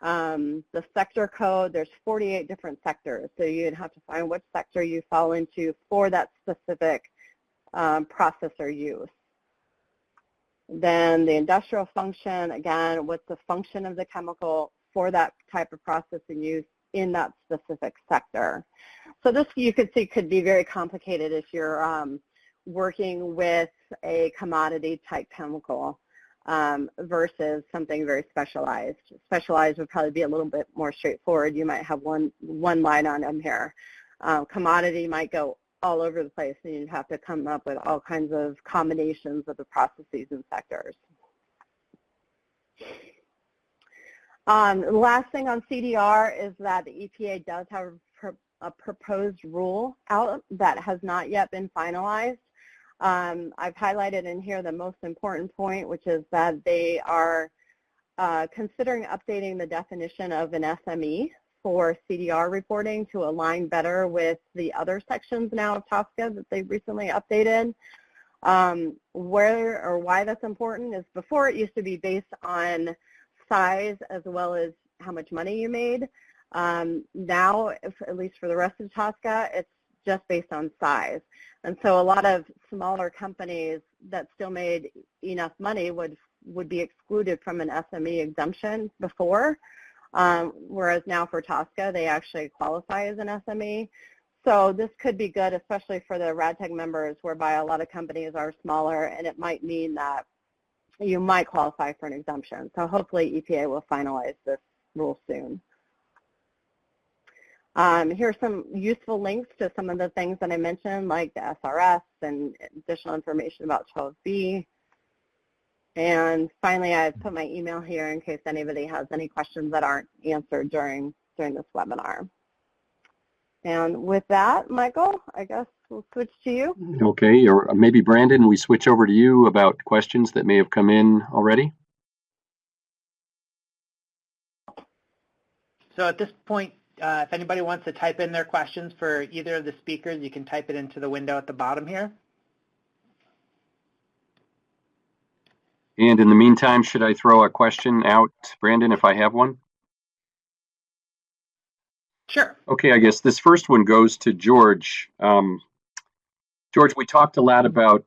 The sector code, there's 48 different sectors. So you'd have to find which sector you fall into for that specific processor use. Then the industrial function, again, what's the function of the chemical for that type of processing use in that specific sector. So this, you could see, could be very complicated if you're working with a commodity type chemical. versus something very specialized. Specialized would probably be a little bit more straightforward. You might have one line on them here. Commodity might go all over the place, and you'd have to come up with all kinds of combinations of the processes and sectors. The last thing on CDR is that the EPA does have a proposed rule out that has not yet been finalized. I've highlighted in here the most important point, which is that they are considering updating the definition of an SME for CDR reporting to align better with the other sections now of TSCA that they've recently updated. Where or why that's important is before it used to be based on size as well as how much money you made. Now, at least for the rest of TSCA, it's just based on size. And so a lot of smaller companies that still made enough money would be excluded from an SME exemption before, whereas now for TSCA, they actually qualify as an SME. So this could be good, especially for the RadTech members, whereby a lot of companies are smaller, and it might mean that you might qualify for an exemption. So hopefully EPA will finalize this rule soon. Here's some useful links to some of the things that I mentioned, like the SRS and additional information about 12B. And finally, I've put my email here in case anybody has any questions that aren't answered during this webinar. And with that, Michael, I guess we'll switch to you. Okay, or maybe Brandon, we switch over to you about questions that may have come in already. So at this point, if anybody wants to type in their questions for either of the speakers, you can type it into the window at the bottom here. And in the meantime, should I throw a question out, Brandon, if I have one? Sure. Okay, I guess this first one goes to George. George, we talked a lot about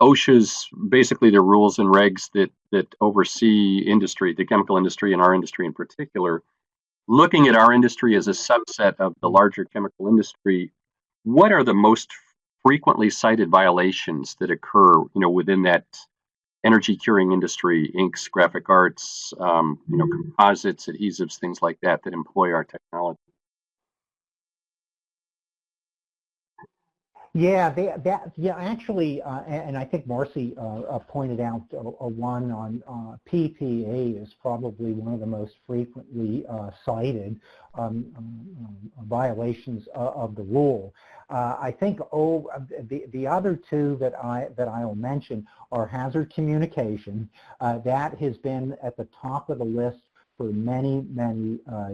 OSHA's, basically the rules and regs that oversee industry, the chemical industry and our industry in particular. Looking at our industry as a subset of the larger chemical industry, what are the most frequently cited violations that occur, within that energy curing industry, inks, graphic arts, composites, adhesives, things like that employ our technology? Yeah, actually, and I think Marcy pointed out one on PPA is probably one of the most frequently cited violations of the rule. I think the other two that I'll mention are hazard communication. That has been at the top of the list for many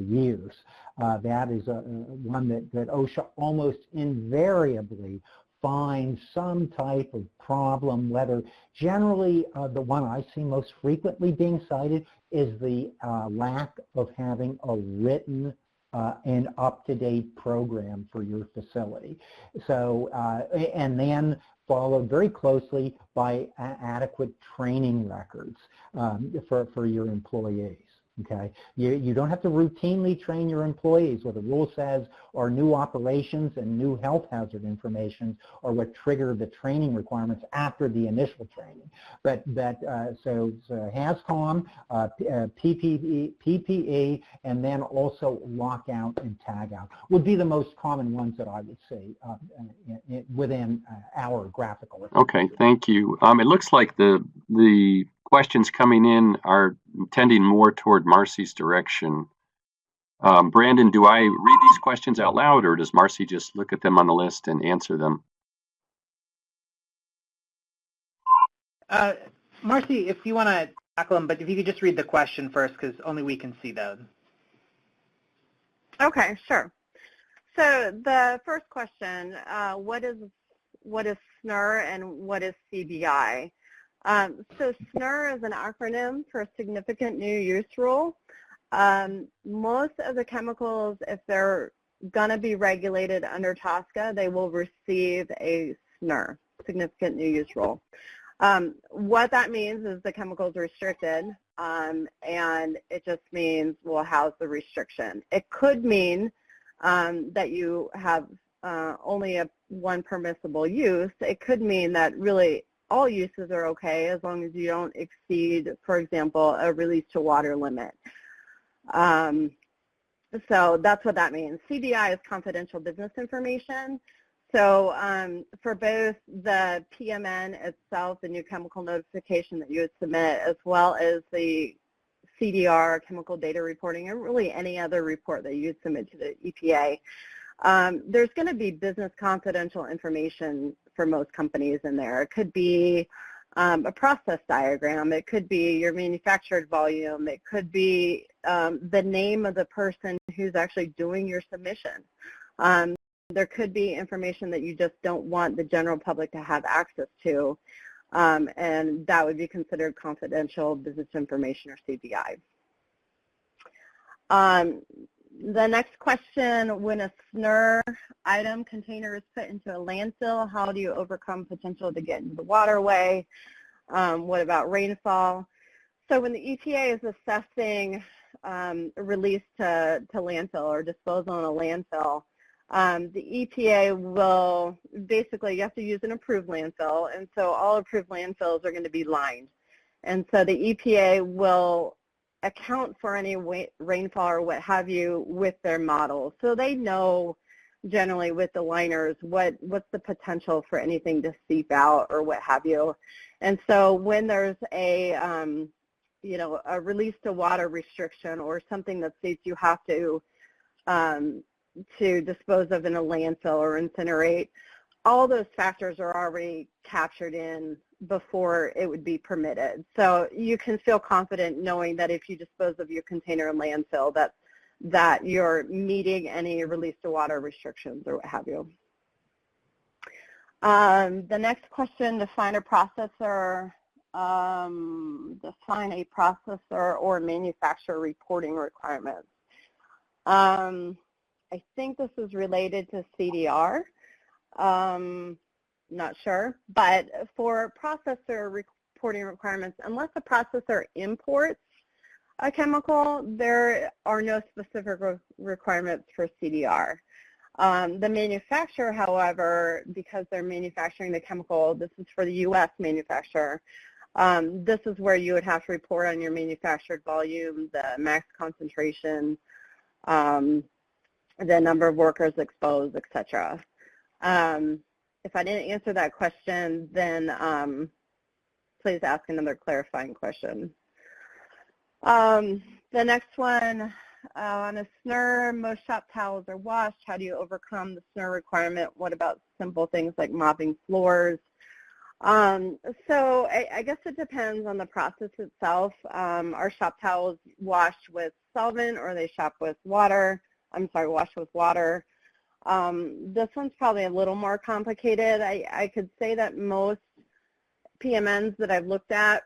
years. That is one that OSHA almost invariably finds some type of problem, whether generally the one I see most frequently being cited is the lack of having a written and up-to-date program for your facility. So, and then followed very closely by adequate training records for your employees. Okay, you don't have to routinely train your employees. What the rule says are new operations and new health hazard information are what trigger the training requirements after the initial training. But so HAZCOM, PPE, and then also lockout and tagout would be the most common ones that I would say within our graphical. Okay, thank you. It looks like the questions coming in are tending more toward Marcy's direction. Brandon, do I read these questions out loud, or does Marcy just look at them on the list and answer them? Marcy, if you want to tackle them, but if you could just read the question first, because only we can see those. Okay, sure. So the first question, what is SNUR and what is CBI? So SNUR is an acronym for Significant New Use Rule. Most of the chemicals, if they're going to be regulated under TSCA, they will receive a SNUR, Significant New Use Rule. What that means is the chemical is restricted, and it just means we'll house the restriction. It could mean that you have only one permissible use. It could mean that really all uses are okay as long as you don't exceed, for example, a release to water limit. So that's what that means. CBI is confidential business information. So for both the PMN itself, the new chemical notification that you would submit, as well as the CDR, chemical data reporting, and really any other report that you would submit to the EPA, there's going to be business confidential information for most companies in there. It could be a process diagram. It could be your manufactured volume. It could be the name of the person who's actually doing your submission. There could be information that you just don't want the general public to have access to, and that would be considered confidential business information, or CBI. The next question, when a SNUR item container is put into a landfill, how do you overcome potential to get into the waterway? What about rainfall? So when the EPA is assessing release to landfill or disposal in a landfill, the EPA will basically, you have to use an approved landfill, and so all approved landfills are going to be lined. And so the EPA will account for any rainfall or what have you with their models. So they know generally with the liners what's the potential for anything to seep out or what have you. And so when there's a a release to water restriction or something that states you have to dispose of in a landfill or incinerate, all those factors are already captured in before it would be permitted. So you can feel confident knowing that if you dispose of your container in landfill that you're meeting any release to water restrictions or what have you. The next question, define a processor or manufacturer reporting requirements. I think this is related to CDR. Not sure, but for processor reporting requirements, unless the processor imports a chemical, there are no specific requirements for CDR. The manufacturer, however, because they're manufacturing the chemical, this is for the U.S. manufacturer, this is where you would have to report on your manufactured volume, the max concentration, the number of workers exposed, etc. If I didn't answer that question, then please ask another clarifying question. The next one, on a SNUR, most shop towels are washed. How do you overcome the SNUR requirement? What about simple things like mopping floors? So I guess it depends on the process itself. Are shop towels washed with solvent, or are they washed with water? This one's probably a little more complicated. I could say that most PMNs that I've looked at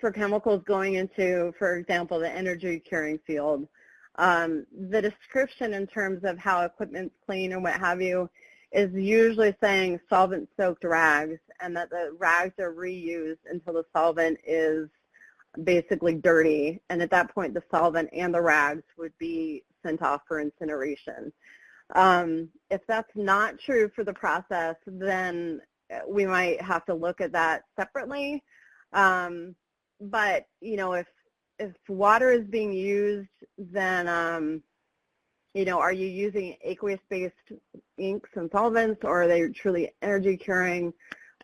for chemicals going into, for example, the energy curing field, the description in terms of how equipment's clean or what have you is usually saying solvent-soaked rags, and that the rags are reused until the solvent is basically dirty, and at that point the solvent and the rags would be sent off for incineration. If that's not true for the process, then we might have to look at that separately. But, if water is being used, then, are you using aqueous-based inks and solvents, or are they truly energy curing?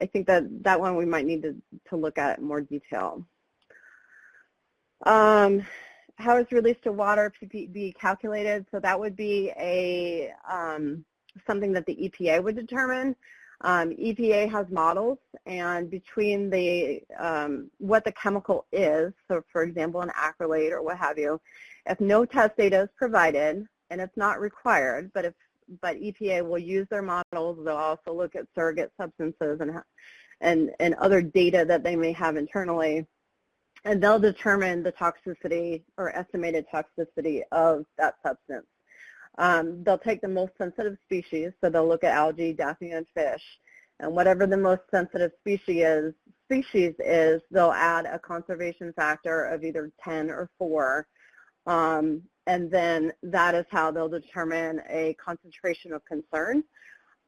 I think that one we might need to look at in more detail. How is release to water be calculated? So that would be something that the EPA would determine. EPA has models, and between what the chemical is, so for example an acrylate or what have you, if no test data is provided, and it's not required, but EPA will use their models, they'll also look at surrogate substances and other data that they may have internally, and they'll determine the toxicity or estimated toxicity of that substance. They'll take the most sensitive species, so they'll look at algae, daphnia, and fish, and whatever the most sensitive species is, they'll add a conservation factor of either 10 or 4, and then that is how they'll determine a concentration of concern.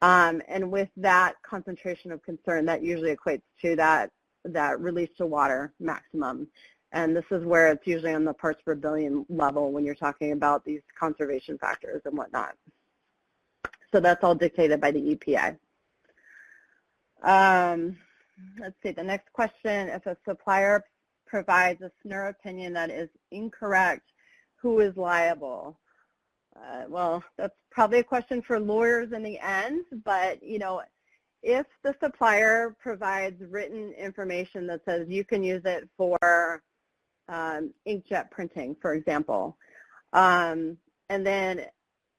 And with that concentration of concern, that usually equates to that release to water maximum. And this is where it's usually on the parts per billion level when you're talking about these conservation factors and whatnot. So that's all dictated by the EPA. Let's see, the next question, if a supplier provides a SNUR opinion that is incorrect, who is liable? Well, that's probably a question for lawyers in the end, but, you know, if the supplier provides written information that says you can use it for inkjet printing, for example, and then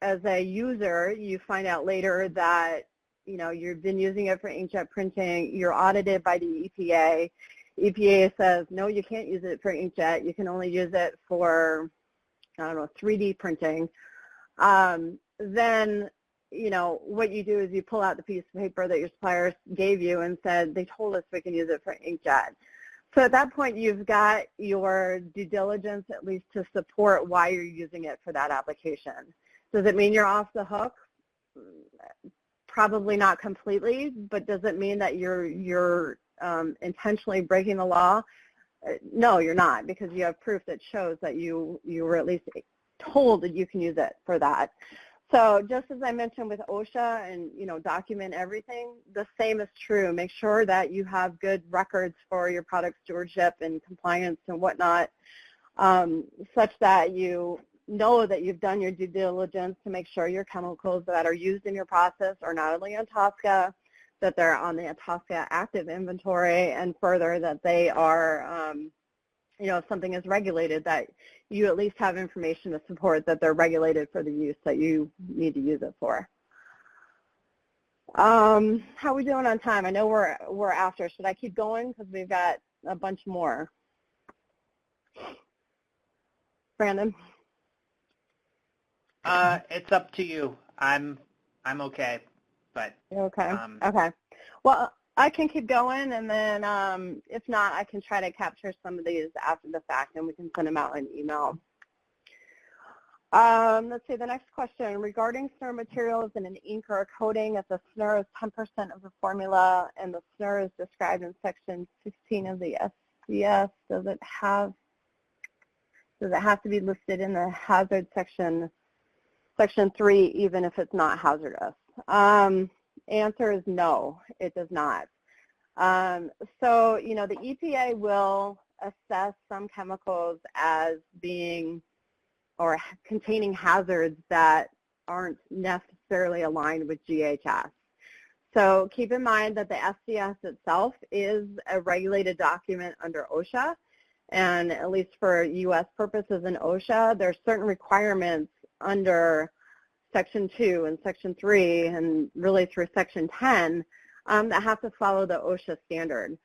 as a user, you find out later that, you know, you've been using it for inkjet printing, you're audited by the EPA. EPA says, no, you can't use it for inkjet. You can only use it for, I don't know, 3D printing. Then, you know, what you do is you pull out the piece of paper that your supplier gave you and said, they told us we can use it for inkjet. So at that point, you've got your due diligence at least to support why you're using it for that application. Does it mean you're off the hook? Probably not completely, but does it mean that you're intentionally breaking the law? No, you're not, because you have proof that shows that you were at least told that you can use it for that. So just as I mentioned with OSHA and, you know, document everything, the same is true. Make sure that you have good records for your product stewardship and compliance and whatnot, such that you know that you've done your due diligence to make sure your chemicals that are used in your process are not only on TSCA, that they're on the TSCA active inventory, and further that they are, you know, if something is regulated, that you at least have information to support that they're regulated for the use that you need to use it for. How are we doing on time? I know we're after. Should I keep going? Because we've got a bunch more. Brandon? It's up to you. I'm okay, but okay. Okay. Well, I can keep going, and then if not, I can try to capture some of these after the fact, and we can send them out in email. Let's see, the next question. Regarding SNUR materials in an ink or a coating, if the SNUR is 10% of the formula and the SNUR is described in Section 15 of the SCS, does it have to be listed in the hazard section 3, even if it's not hazardous? Answer is no, it does not. So, you know, the EPA will assess some chemicals as being or containing hazards that aren't necessarily aligned with GHS. So keep in mind that the SCS itself is a regulated document under OSHA, and at least for U.S. purposes in OSHA, there are certain requirements under Section 2 and Section 3 and really through Section 10 that have to follow the OSHA standard,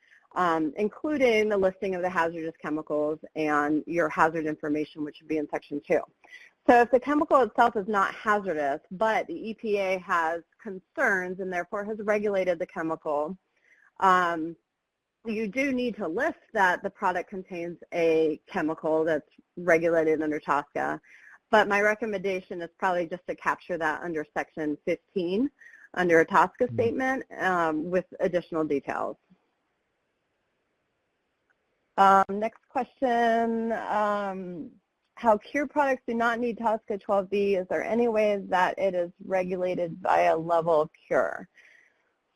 including the listing of the hazardous chemicals and your hazard information, which would be in Section 2. So if the chemical itself is not hazardous, but the EPA has concerns and therefore has regulated the chemical, you do need to list that the product contains a chemical that's regulated under TSCA. But my recommendation is probably just to capture that under Section 15, under a TSCA statement with additional details. Next question, how cure products do not need TSCA 12B. Is there any way that it is regulated by a level of cure,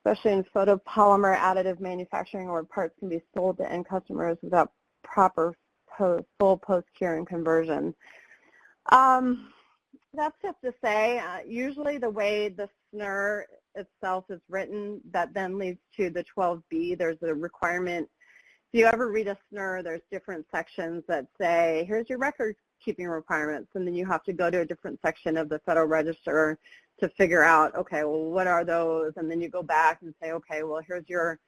especially in photopolymer additive manufacturing where parts can be sold to end customers without proper full post-cure and conversion? That's just to say, usually the way the SNUR itself is written, that then leads to the 12B. There's a requirement. If you ever read a SNUR, there's different sections that say, here's your record keeping requirements, and then you have to go to a different section of the Federal Register to figure out, okay, well, what are those? And then you go back and say, okay, well, here's your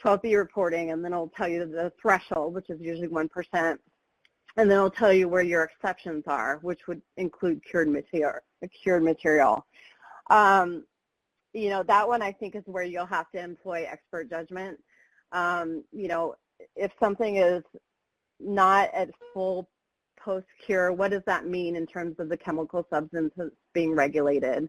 12B reporting, and then it'll tell you the threshold, which is usually 1%. And then it'll tell you where your exceptions are, which would include cured material. You know, that one I think is where you'll have to employ expert judgment. You know, if something is not at full post-cure, what does that mean in terms of the chemical substances being regulated?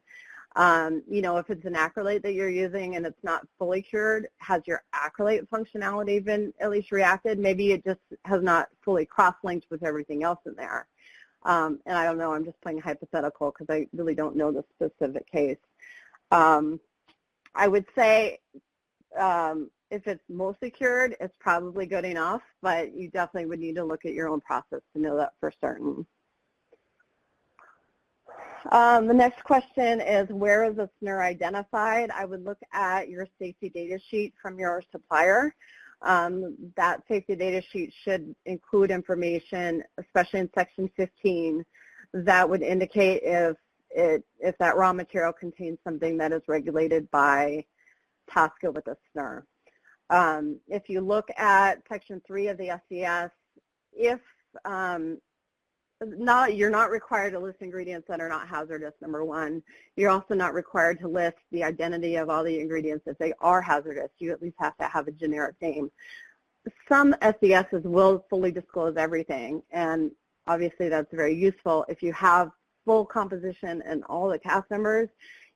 You know, if it's an acrylate that you're using and it's not fully cured, has your acrylate functionality been at least reacted? Maybe it just has not fully cross-linked with everything else in there. And I don't know, I'm just playing hypothetical because I really don't know the specific case. I would say if it's mostly cured, it's probably good enough, but you definitely would need to look at your own process to know that for certain. The next question is, where is the SNUR identified? I would look at your safety data sheet from your supplier. That safety data sheet should include information, especially in section 15, that would indicate if that raw material contains something that is regulated by TSCA with a SNUR. If you look at section 3 of the SES, if you're not required to list ingredients that are not hazardous, number one. You're also not required to list the identity of all the ingredients if they are hazardous. You at least have to have a generic name. Some SESs will fully disclose everything, and obviously that's very useful. If you have full composition and all the cast numbers,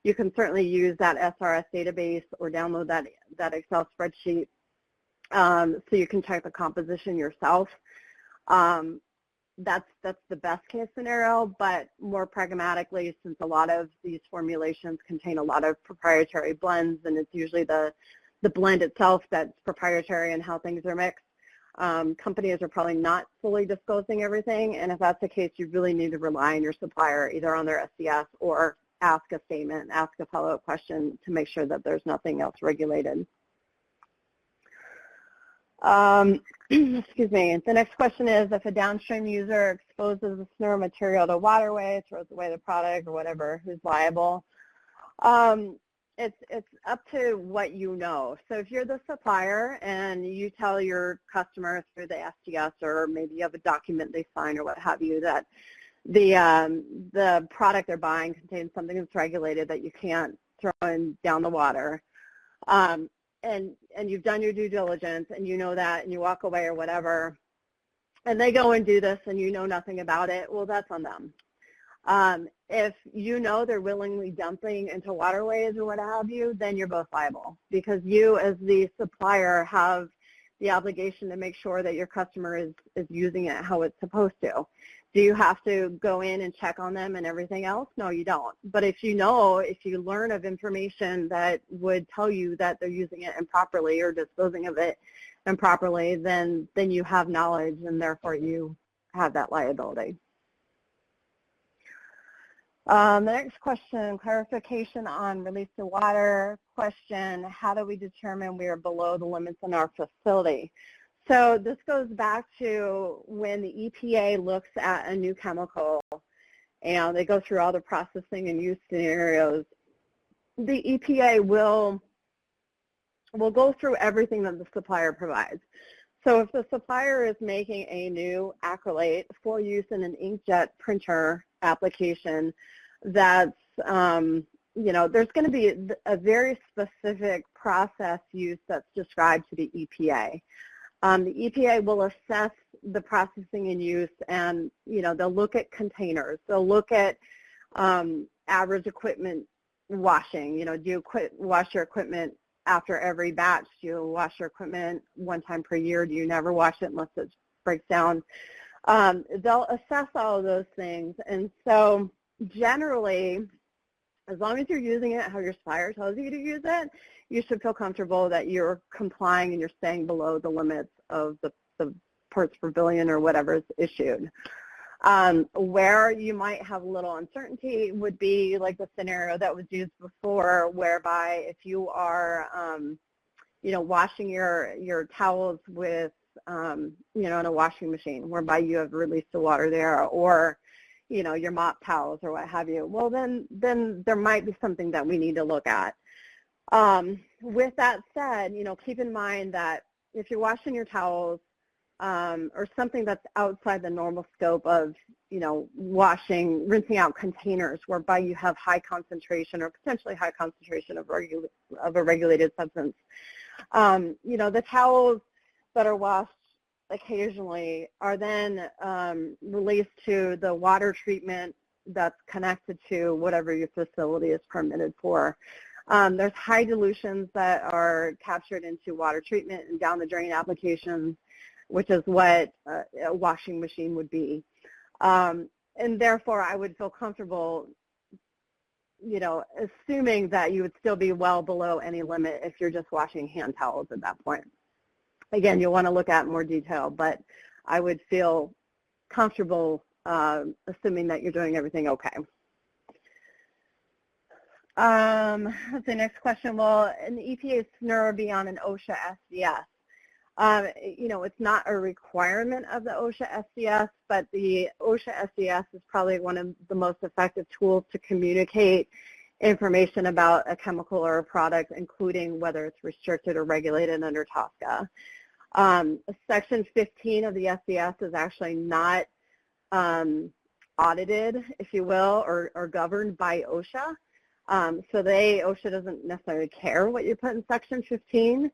you can certainly use that SRS database or download that Excel spreadsheet so you can check the composition yourself. That's the best case scenario, but more pragmatically, since a lot of these formulations contain a lot of proprietary blends, and it's usually the blend itself that's proprietary and how things are mixed, companies are probably not fully disclosing everything, and if that's the case, you really need to rely on your supplier, either on their SCS or ask a statement, ask a follow-up question to make sure that there's nothing else regulated. Excuse me. The next question is, if a downstream user exposes the SNUR material to waterway, throws away the product or whatever, who's liable? It's up to what you know. So if you're the supplier and you tell your customer through the SDS, or maybe you have a document they sign or what have you, that the product they're buying contains something that's regulated that you can't throw down the water, and you've done your due diligence and you know that, and you walk away or whatever, and they go and do this and you know nothing about it, well, that's on them. If you know they're willingly dumping into waterways or what have you, then you're both liable, because you as the supplier have the obligation to make sure that your customer is using it how it's supposed to. Do you have to go in and check on them and everything else? No, you don't. But if you learn of information that would tell you that they're using it improperly or disposing of it improperly, then you have knowledge, and therefore you have that liability. The next question, clarification on release to water question, how do we determine we are below the limits in our facility? So this goes back to when the EPA looks at a new chemical and they go through all the processing and use scenarios. The EPA will go through everything that the supplier provides. So if the supplier is making a new acrylate for use in an inkjet printer application, that's, there's going to be a very specific process use that's described to the EPA. The EPA will assess the processing and use, and they'll look at containers. They'll look at average equipment washing. Do you wash your equipment after every batch? Do you wash your equipment one time per year? Do you never wash it unless it breaks down? They'll assess all of those things, and so generally, as long as you're using it how your supplier tells you to use it, you should feel comfortable that you're complying and you're staying below the limits of the parts per billion or whatever is issued. Where you might have a little uncertainty would be like the scenario that was used before, whereby if you are, washing your towels with, in a washing machine, whereby you have released the water there, or your mop towels or what have you, well, then there might be something that we need to look at. With that said, keep in mind that if you're washing your towels or something that's outside the normal scope of, rinsing out containers whereby you have high concentration or potentially high concentration of a regulated substance, the towels that are washed occasionally are then released to the water treatment that's connected to whatever your facility is permitted for. There's high dilutions that are captured into water treatment and down the drain applications, which is what a washing machine would be. And therefore, I would feel comfortable, you know, assuming that you would still be well below any limit if you're just washing hand towels at that point. Again, you'll want to look at more detail, but I would feel comfortable assuming that you're doing everything okay. Let's see, next question. Will an EPA SNUR be on an OSHA SDS? You know, it's not a requirement of the OSHA SDS, but the OSHA SDS is probably one of the most effective tools to communicate information about a chemical or a product, including whether it's restricted or regulated under TSCA. Section 15 of the SDS is actually not audited, if you will, or governed by OSHA. So OSHA doesn't necessarily care what you put in Section 15,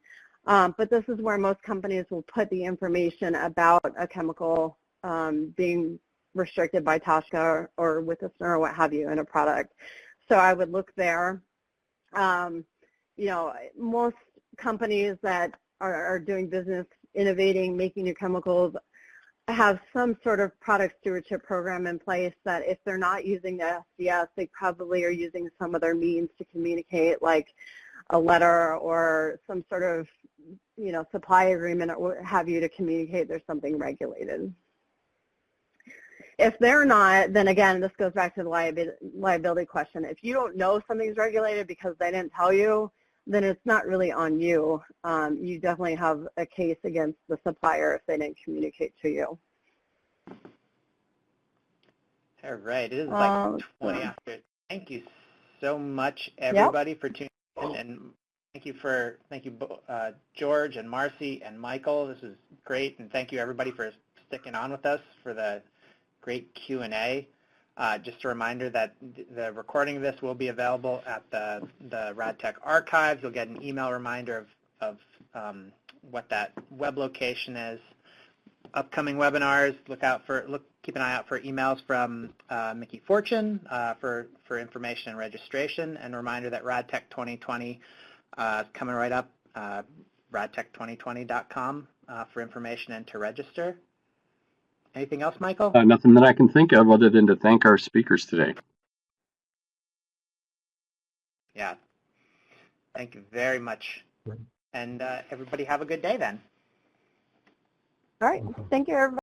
but this is where most companies will put the information about a chemical being restricted by TSCA or with a SNUR or what have you in a product. So I would look there. You know, most companies that are doing business, innovating, making new chemicals, have some sort of product stewardship program in place that if they're not using the SDS, they probably are using some other means to communicate, like a letter or some sort of, you know, supply agreement or what have you to communicate there's something regulated. If they're not, then again, this goes back to the liability question. If you don't know something's regulated because they didn't tell you, then it's not really on you. You definitely have a case against the supplier if they didn't communicate to you. All right, it is like 20 after. Thank you so much, everybody, for tuning in, and thank you, George and Marcy and Michael. This is great, and thank you, everybody, for sticking on with us for the great Q&A. Just a reminder that the recording of this will be available at the RadTech archives. You'll get an email reminder of what that web location is. Upcoming webinars, keep an eye out for emails from Mickey Fortune for information and registration, and a reminder that RadTech 2020 is coming right up, radtech2020.com for information and to register. Anything else, Michael? Nothing that I can think of other than to thank our speakers today. Yeah. Thank you very much. And everybody have a good day then. All right. Thank you, everybody.